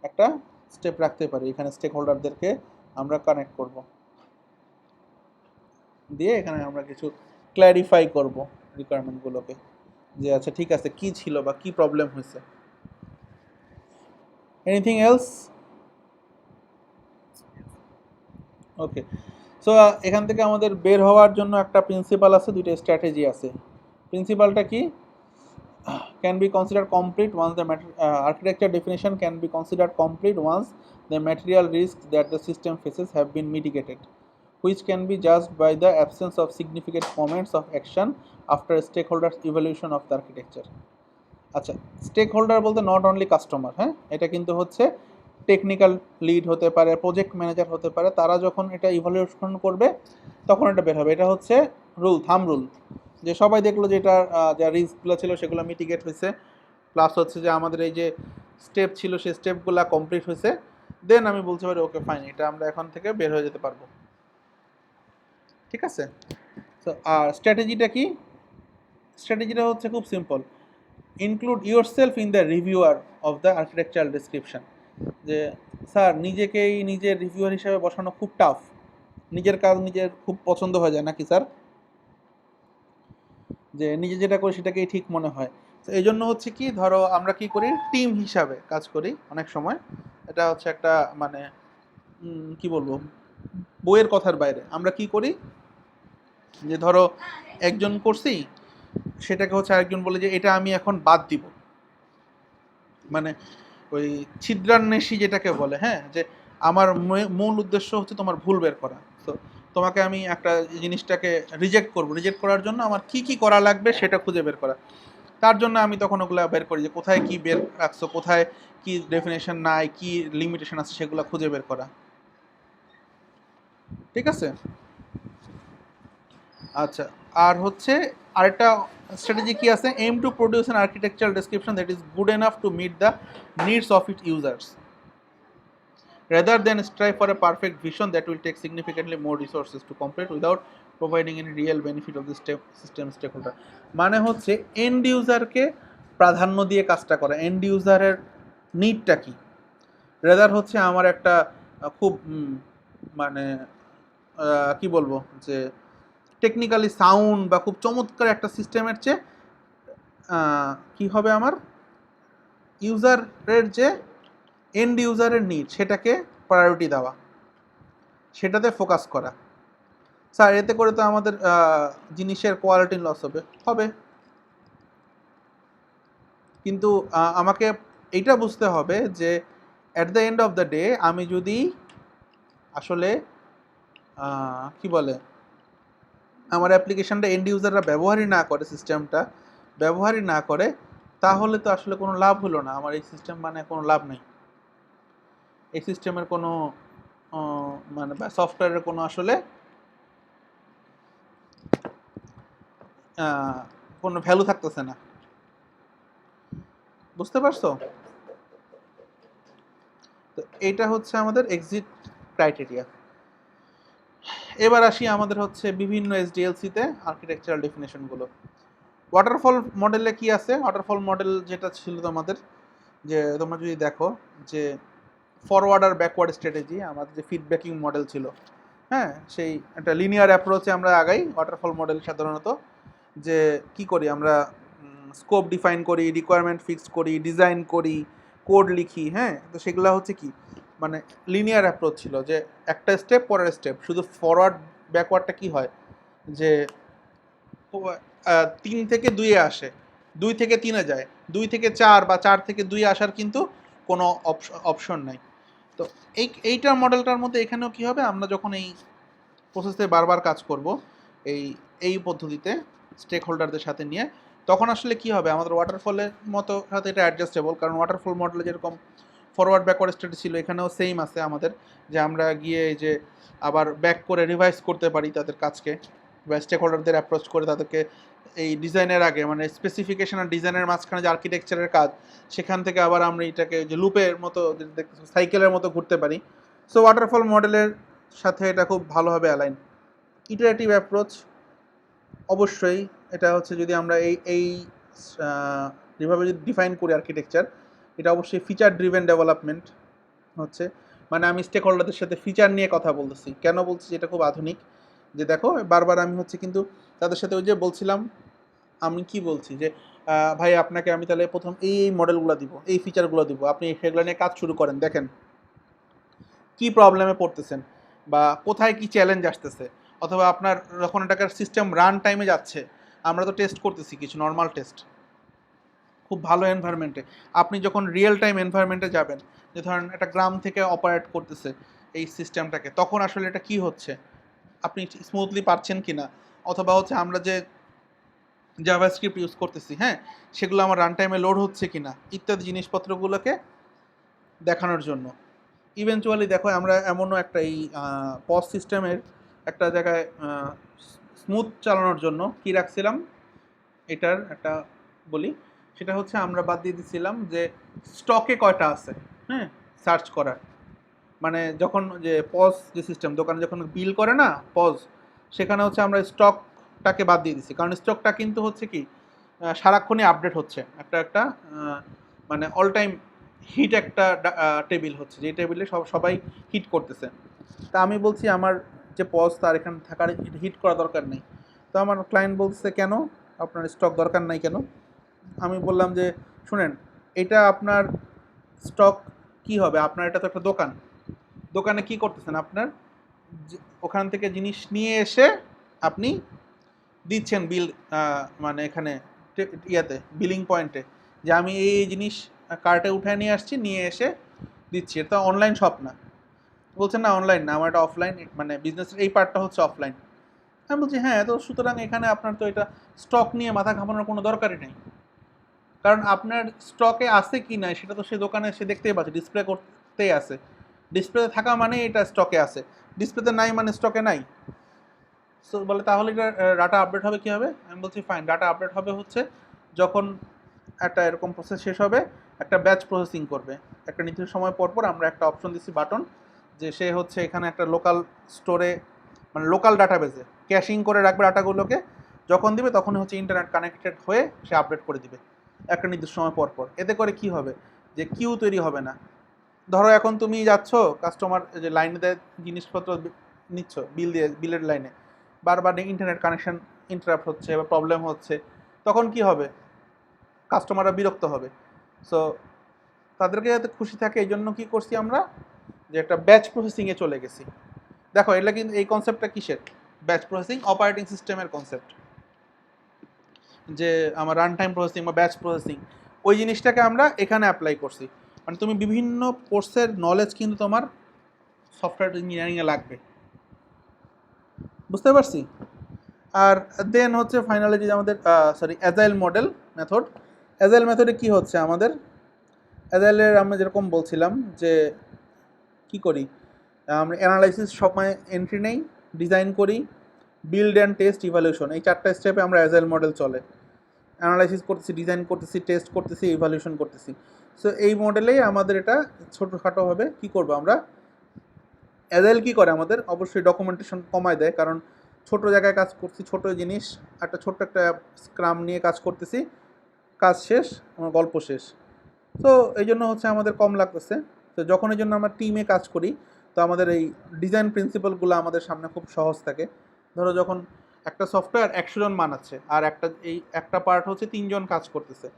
S1: একটা স্টেপ রাখতে পারি, এখানে স্টেক হোল্ডারদেরকে আমরা কানেক্ট করব, দিয়ে এখানে আমরা কিছু ক্ল্যারিফাই করব রিকোয়ারমেন্টগুলোকে, যে আচ্ছা ঠিক আছে কি ছিল বা কি প্রবলেম হয়েছে। Anything else? ওকে, সো এখান থেকে আমাদের বের হওয়ার জন্য একটা প্রিন্সিপাল আছে, দুইটা স্ট্র্যাটেজি আছে। প্রিন্সিপালটা কি, can be considered complete once the architecture definition can be considered complete once the material risks that the system faces have been mitigated, which can be judged by the absence of significant moments of action after stakeholders evaluation of the architecture. আচ্ছা, stake holder বলতে not only customer, হ্যাঁ, এটা কিন্তু হচ্ছে technical lead হতে পারে, project manager হতে পারে, তারা যখন এটা ইভালুয়েশন করবে তখন এটা বের হবে। এটা হচ্ছে রুল, থাম রুল, যে সবাই দেখলো যে এটার যা রিস্কগুলো ছিল সেগুলো মিটিগেট হয়েছে, প্লাস হচ্ছে যে আমাদের এই যে স্টেপ ছিল সেই স্টেপগুলো কমপ্লিট হয়েছে, দেন আমি বলতে পারি ওকে ফাইন, এটা আমরা এখন থেকে বের হয়ে যেতে পারবো। ঠিক আছে, তো আর স্ট্র্যাটেজিটা কি, স্ট্র্যাটেজিটা হচ্ছে খুব simple. Include yourself in the reviewer of the architectural description. যে স্যার নিজেকেই নিজের রিভিউয়ার হিসেবে বসানো খুব টাফ, নিজের কাজ নিজের খুব পছন্দ হয়ে যায় নাকি স্যার, যে নিজে যেটা করি সেটাকেই ঠিক মনে হয়। তো এই জন্য হচ্ছে কি, ধরো আমরা কি করি, টিম হিসাবে কাজ করি অনেক সময়। এটা হচ্ছে একটা মানে কি বলবো, বইয়ের কথার বাইরে। আমরা কি করি, যে ধরো একজন করছি, সেটাকে হচ্ছে আরেকজন বলে যে এটা আমি এখন বাদ দিব, মানে ওই ছিদ্রান্বেষী যেটাকে বলে, হ্যাঁ, যে আমার মূল উদ্দেশ্য হচ্ছে তোমার ভুল বের করা। তো তোমাকে আমি একটা জিনিসটাকে রিজেক্ট করব, রিজেক্ট করার জন্য আমার কি কি করা লাগবে সেটা খুঁজে বের করা। তার জন্য আমি তখন ওগুলা বের করি, যে কোথায় কি বের রাখছো, কোথায় কি ডেফিনেশন নাই, কি লিমিটেশন আছে, সেগুলো খুঁজে বের করা। ঠিক আছে। আচ্ছা, আর হচ্ছে আরেকটা স্ট্র্যাটেজি কি আছে, aim to produce an architectural description that is good enough to meet the needs of it users rather than strive for a perfect vision that will take significantly more resources to complete without providing any real benefit of the system stakeholder। মানে হচ্ছে and ইউজারকে প্রাধান্য দিয়ে কাজটা করা, and ইউজারের নিডটা কি, rather হচ্ছে আমার একটা খুব মানে কি বলবো, যে টেকনিক্যালি সাউন্ড বা খুব চমৎকার একটা সিস্টেমের চেয়ে কি হবে, আমার ইউজারের যে এন্ড ইউজারের নিড সেটাকে প্রায়োরিটি দেওয়া, সেটাতে ফোকাস করা। স্যার এতে করে তো আমাদের জিনিসের কোয়ালিটি লস হবে হবে, কিন্তু আমাকে এইটা বুঝতে হবে যে at the end of the day আমি যদি আসলে কি বলে, আমার অ্যাপ্লিকেশনটা এন্ড ইউজাররা ব্যবহারই না করে, সিস্টেমটা ব্যবহারই না করে, তাহলে তো আসলে কোনো লাভ হলো না। আমার এই সিস্টেম মানে কোনো লাভ নেই, এই সিস্টেমের কোনো মানে বা সফটওয়্যারের কোনো আসলে কোনো ভ্যালু থাকতেছে না। বুঝতে পারছো? তো এইটা হচ্ছে আমাদের এক্সিট ক্রাইটেরিয়া। এবার আসি আমাদের হচ্ছে বিভিন্ন এসডিএলসিতে আর্কিটেকচারাল ডেফিনেশনগুলো। ওয়াটারফল মডেলে কি আছে, ওয়াটারফল মডেল যেটা ছিল তোমাদের, যে তোমরা যদি দেখো যে ফরওয়ার্ড আর ব্যাকওয়ার্ড স্ট্র্যাটেজি, আমাদের যে ফিডব্যাকিং মডেল ছিল, হ্যাঁ, সেই একটা লিনিয়ার অ্যাপ্রোচে আমরা আগাই। ওয়াটারফল মডেল সাধারণত যে কি করি, আমরা স্কোপ ডিফাইন করি, রিকোয়ারমেন্ট ফিক্স করি, ডিজাইন করি, কোড লিখি, হ্যাঁ। তো সেগুলো হচ্ছে কি, মানে লিনিয়ার অ্যাপ্রোচ ছিল, যে একটা স্টেপ পরের স্টেপ। শুধু ফরওয়ার্ড ব্যাকওয়ার্ডটা কি হয়, যে 3 থেকে 2-এ আসে, 2 থেকে 3-এ যায়, 2 থেকে 4 বা 4 থেকে 2-এ আসার কিন্তু কোনো অপশন নাই। তো এইটার মডেলটার মধ্যে এখানেও কি হবে, আমরা যখন এই প্রসেসে বারবার কাজ করব এই পদ্ধতিতে স্টেক হোল্ডারদের সাথে নিয়ে, তখন আসলে কি হবে, আমাদের ওয়াটারফলের মতো সাথে এটা অ্যাডজাস্টেবল। কারণ ওয়াটারফল মডেলে যেরকম ফরওয়ার্ড ব্যাকওয়ার্ড স্টেট ছিল, এখানেও সেম আছে আমাদের, যে আমরা গিয়ে যে আবার ব্যাক করে রিভাইজ করতে পারি তাদের কাজকে, বা স্টেক হোল্ডারদের অ্যাপ্রোচ করে তাদেরকে এই ডিজাইনের আগে, মানে স্পেসিফিকেশন আর ডিজাইনের মাঝখানে যে আর্কিটেকচারের কাজ, সেখান থেকে আবার আমরা এটাকে যে লুপের মতো, সাইকেলের মতো ঘুরতে পারি। সো ওয়াটারফল মডেলের সাথে এটা খুব ভালোভাবে অ্যালাইন। ইটারেটিভ অ্যাপ্রোচ অবশ্যই, এটা হচ্ছে যদি আমরা এই যেভাবে যদি ডিফাইন করি আর্কিটেকচার, এটা অবশ্যই ফিচার ড্রিভেন ডেভেলপমেন্ট হচ্ছে। মানে আমি স্টেক হোল্ডারদের সাথে ফিচার নিয়ে কথা বলতেছি। কেন বলছি এটা খুব আধুনিক, যে দেখো বারবার আমি হচ্ছে কিন্তু তাদের সাথে ওই যে বলছিলাম, আমি কি বলছি যে ভাই আপনাকে আমি তাহলে প্রথম এই মডেলগুলো দিব, এই ফিচারগুলো দিব, আপনি সেগুলো নিয়ে কাজ শুরু করেন, দেখেন কি প্রবলেমে পড়তেছেন বা কোথায় কি চ্যালেঞ্জ আসতেছে। অথবা আপনার যখন এটাকে সিস্টেম রান টাইমে যাচ্ছে, আমরা তো টেস্ট করতেছি কিছু নর্মাল টেস্ট খুব ভালো এনভায়রনমেন্টে, আপনি যখন রিয়েল টাইম এনভায়রনমেন্টে যাবেন, যে ধরেন একটা গ্রাম থেকে অপারেট করতেছে এই সিস্টেমটাকে, তখন আসলে এটা কি হচ্ছে, আপনি স্মুথলি পারছেন কি না, অথবা হচ্ছে আমরা যে জাভাস্ক্রিপ্ট ইউজ করতেছি, হ্যাঁ, সেগুলো আমার রান টাইমে লোড হচ্ছে কি না, ইত্যাদি জিনিসপত্রগুলোকে দেখানোর জন্য। ইভেনচুয়ালি দেখো আমরা এমনও একটা এই পজ সিস্টেমের একটা জায়গায় স্মুথ চালানোর জন্য কি রাখছিলাম, এটার একটা বলি, সেটা হচ্ছে আমরা বাদ দিয়ে দিচ্ছিলাম যে স্টকে কয়টা আছে, হ্যাঁ, সার্চ করার। মানে যখন যে পজ যে সিস্টেম, দোকানে যখন বিল করে না পজ, সেখানে হচ্ছে আমরা স্টকটাকে বাদ দিয়ে দিচ্ছি। কারণ স্টকটা কিন্তু হচ্ছে কি, সারাক্ষণই আপডেট হচ্ছে একটা একটা মানে অল টাইম হিট একটা টেবিল হচ্ছে, যে টেবিলে সবাই হিট করতেছে। তা আমি বলছি আমার যে পজ তার এখানে থাকার হিট করা দরকার নেই। তো আমার ক্লায়েন্ট বলছে কেন আপনার স্টক দরকার নাই কেন? আমি বললাম যে শুনেন, এটা আপনার স্টক কি হবে, আপনার এটা তো একটা দোকান, দোকানে কি করতেছেন আপনার ওখান থেকে জিনিস নিয়ে এসে আপনি দিচ্ছেন বিল, মানে এখানে ইয়াতে বিলিং পয়েন্টে, যে আমি এই জিনিস কার্টে উঠায় নিয়ে আসছি, নিয়ে এসে দিচ্ছি। এটা অনলাইন শপ না। বলছেন না অনলাইন না, আমার এটা অফলাইন, মানে বিজনেসের এই পার্টটা হচ্ছে অফলাইন। আমি বলছি হ্যাঁ, তো সুতরাং এখানে আপনার তো এটা স্টক নিয়ে মাথা ঘামানোর কোনো দরকারই নেই, কারণ আপনার স্টকে আছে কি নাই সেটা তো সে দোকানে সে দেখতেই পাচ্ছে, ডিসপ্লে করতেই আছে। ডিসপ্লেতে থাকা মানে এটা স্টকে আছে, ডিসপ্লেতে নাই মানে স্টকে নাই। সো বলে তাহলে এটা ডাটা আপডেট হবে কীভাবে? আমি বলছি ফাইন, ডাটা আপডেট হবে হচ্ছে যখন একটা এরকম প্রসেস শেষ হবে, একটা ব্যাচ প্রসেসিং করবে, একটা নির্দিষ্ট সময় পর পর আমরা একটা অপশন দিচ্ছি বাটন, যে সে হচ্ছে এখানে একটা লোকাল স্টোরে মানে লোকাল ডাটাবেসে ক্যাশিং করে রাখবে ডাটাগুলোকে, যখন দিবে তখনই হচ্ছে ইন্টারনেট কানেক্টেড হয়ে সে আপডেট করে দিবে একটা নির্দিষ্ট সময় পর পর। এতে করে কি হবে, যে কিউ তৈরি হবে না। ধরো এখন তুমি যাচ্ছ কাস্টমার যে লাইনে দেয় জিনিসপত্র নিচ্ছ বিল দিয়ে, বিলের লাইনে বারবার ইন্টারনেট কানেকশন ইন্টারাপ্ট হচ্ছে বা প্রবলেম হচ্ছে, তখন কি হবে, কাস্টমাররা বিরক্ত হবে। সো তাদেরকে যাতে খুশি থাকে এই জন্য কী করছি আমরা, যে একটা ব্যাচ প্রসেসিংয়ে চলে গেছি। দেখো এটা কিন্তু এই কনসেপ্টটা কিসের, ব্যাচ প্রসেসিং অপারেটিং সিস্টেমের কনসেপ্ট, যে আমার রান টাইম প্রসেসিং বা ব্যাচ প্রসেসিং, ওই জিনিসটাকে আমরা এখানে অ্যাপ্লাই করছি। মানে তুমি বিভিন্ন কোর্সের নলেজ কিন্তু তোমার সফটওয়্যার ইঞ্জিনিয়ারিংয়ে লাগবে, বুঝতে পারছি। আর দেন হচ্ছে ফাইনালি যে আমাদের অ্যাজাইল মডেল মেথড, অ্যাজাইল মেথডে কি হচ্ছে আমাদের, অ্যাজাইলের আমরা যেরকম বলছিলাম যে কি করি, আমরা অ্যানালাইসিস সময় এন্ট্রি নেই, ডিজাইন করি, বিল্ড অ্যান্ড টেস্ট ইভ্যালুয়েশন, এই চারটা স্টেপে আমরা অ্যাজাইল মডেল চলে। অ্যানালাইসিস করতেছি, ডিজাইন করতেছি, টেস্ট করতেছি, ইভ্যালুয়েশন করতেছি। সো এই মডেলেই আমাদের এটা ছোটোখাটোভাবে কী করবো আমরা, অ্যাজাইল কী করে আমাদের অবশ্যই ডকুমেন্টেশন কমায় দেয়, কারণ ছোট জায়গায় কাজ করছি, ছোট জিনিস, একটা ছোট্ট একটা স্ক্রাম নিয়ে কাজ করতেছি, কাজ শেষ, আমার গল্প শেষ। তো এই জন্য হচ্ছে আমাদের কম লাগতেছে। তো যখন এই জন্য আমরা টিমে কাজ করি, তো আমাদের এই ডিজাইন প্রিন্সিপালগুলো আমাদের সামনে খুব সহজ থাকে। ধরো যখন একটা সফটওয়্যার 100 জন বানাচ্ছে আর একটা পার্ট হচ্ছে 3 জন কাজ করতেছে,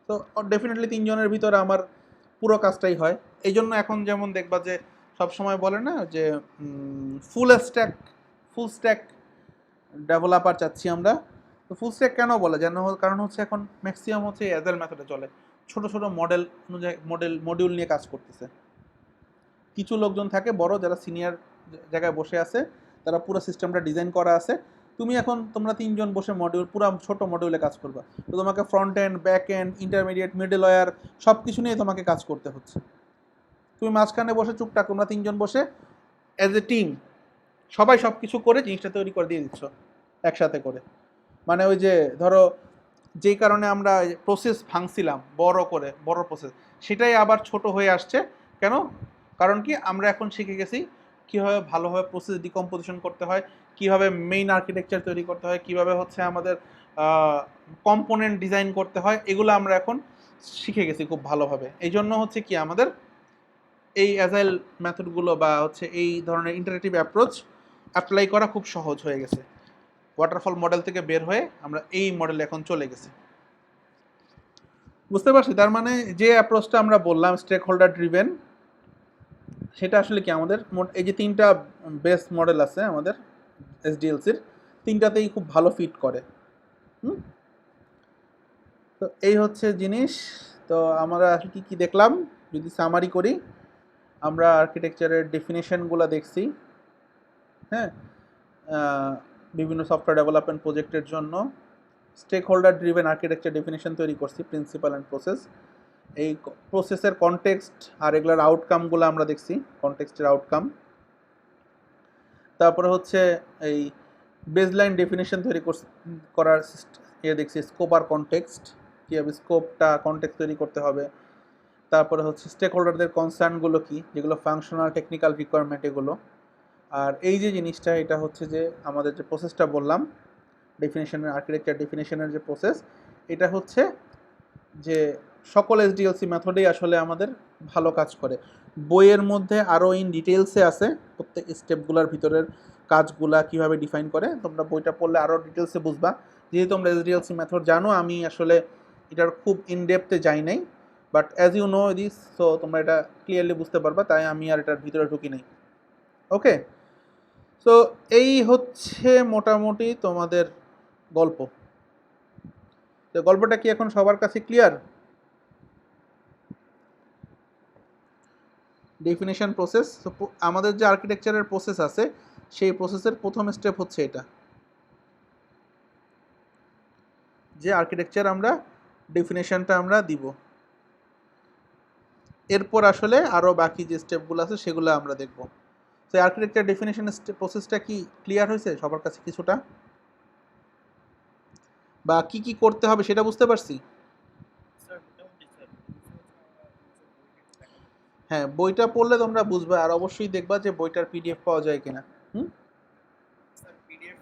S1: তো ডেফিনেটলি 3 জনের ভিতরে আমার পুরো কাজটাই হয়। এই জন্য এখন যেমন দেখবা যে সব সময় বলে না যে ফুল স্ট্যাক ডেভেলপার চাচ্ছি আমরা। তো ফুল স্ট্যাক কেন বলে, যেন কারণ হচ্ছে এখন ম্যাক্সিমাম হচ্ছে অ্যাজাইল মেথডে চলে, ছোট ছোট মডেল অনুযায়ী মডিউল নিয়ে কাজ করতেছে। কিছু লোকজন থাকে বড় যারা সিনিয়র জায়গায় বসে আছে, তারা পুরো সিস্টেমটা ডিজাইন করা আছে। তোমরা 3 জন বসে পুরো ছোট মডিউলে কাজ করবা, তো তোমাকে front end, back end, intermediate, middleware সব কিছু নিয়ে তোমাকে কাজ করতে হচ্ছে। তুমি মাঝখানে বসে চুপটাক তোমরা 3 জন বসে অ্যাজ এ টিম সবাই সব কিছু করে জিনিসটা তৈরি করে দিয়ে দিচ্ছ একসাথে করে। মানে ওই যে ধরো যেই কারণে আমরা প্রসেস ভাঙছিলাম বড় প্রসেস, সেটাই আবার ছোট হয়ে আসছে। কেন? কারণ কি আমরা এখন শিখে গেছি কীভাবে ভালোভাবে প্রসেস ডিকম্পোজিশন করতে হয়, কীভাবে মেইন আর্কিটেকচার তৈরি করতে হয়, কীভাবে হচ্ছে আমাদের কম্পোনেন্ট ডিজাইন করতে হয়, এগুলো আমরা এখন শিখে গেছি খুব ভালোভাবে। এই জন্য হচ্ছে কি আমাদের এই অ্যাজাইল মেথডগুলো বা হচ্ছে এই ধরনের ইন্টারেক্টিভ অ্যাপ্রোচ অ্যাপ্লাই করা খুব সহজ হয়ে গেছে। ওয়াটারফল মডেল থেকে বের হয়ে আমরা এই মডেলে এখন চলে গেছি, বুঝতে পারছি। তার মানে যে অ্যাপ্রোচটা আমরা বললাম স্টেক হোল্ডার ড্রিভেন, সেটা আসলে কি আমাদের এই যে 3টা বেস মডেল আছে আমাদের এসডিএলসির, 3টাতেই খুব ভালো ফিট করে। তো এই হচ্ছে জিনিস। তো আমরা আসলে কি দেখলাম, যদি সামারি করি, আমরা আর্কিটেকচারের ডেফিনেশনগুলো দেখছি। হ্যাঁ, বিভিন্ন সফটওয়্যার ডেভেলপমেন্ট প্রজেক্টের জন্য stakeholder driven architecture definition তৈরি করছি, প্রিন্সিপাল অ্যান্ড প্রসেস। এই প্রসেসের কনটেক্সট আর এগুলোর আউটকামগুলো আমরা দেখছি, কনটেক্সটের আউটকাম। তারপরে হচ্ছে এই বেসলাইন ডেফিনেশন তৈরি করার দেখছি, স্কোপ আর কনটেক্সট, কীভাবে স্কোপটা কনটেক্সট তৈরি করতে হবে। তারপরে হচ্ছে স্টেক হোল্ডারদের কনসার্নগুলো কী, যেগুলো ফাংশনাল টেকনিক্যাল রিকোয়ারমেন্ট এগুলো। আর এই যে জিনিসটা, এটা হচ্ছে যে আমাদের যে প্রসেসটা বললাম ডেফিনেশনের, আর্কিটেকচার ডেফিনেশনের যে প্রসেস, এটা হচ্ছে যে সকল এসডিএলসি মেথডেই আসলে আমাদের ভালো কাজ করে। বইয়ের মধ্যে আরও ইন ডিটেলসে আছে প্রত্যেক স্টেপগুলোর ভিতরের কাজগুলা কিভাবে ডিফাইন করে, তোমরা বইটা পড়লে আরও ডিটেলসে বুঝবা। যেহেতু তোমরা এসডিএলসি মেথড জানো, আমি আসলে এটার খুব ইনডেপথে যাই নাই, but as you know this, so তোমরা এটা ক্লিয়ারলি বুঝতে পারবা, তাই আমি আর এটার ভিতরে ঢুকি নাই। ওকে, সো এই হচ্ছে মোটামুটি তোমাদের গল্প। তো গল্পটা কি এখন সবার কাছে ক্লিয়ার? ডেফিনেশন প্রসেস, আমাদের যে আর্কিটেকচারের প্রসেস আছে সেই প্রসেসের প্রথম স্টেপ হচ্ছে এটা, যে আর্কিটেকচার আমরা ডেফিনেশনটা আমরা দিব। এরপর আসলে আরও বাকি যে স্টেপগুলো আছে সেগুলো আমরা দেখব। তো আর্কিটেকচার ডেফিনেশন প্রসেসটা কি ক্লিয়ার হয়েছে সবার কাছে কিছুটা, বা কি কি করতে হবে সেটা বুঝতে পারছি?
S3: স্যার মোটামুটি স্যার দেখা
S1: হ্যাঁ, বইটা পড়লে তোমরা বুঝবে, আর অবশ্যই দেখবা যে বইটার পিডিএফ পাওয়া যায় কিনা। হুম,
S3: স্যার পিডিএফ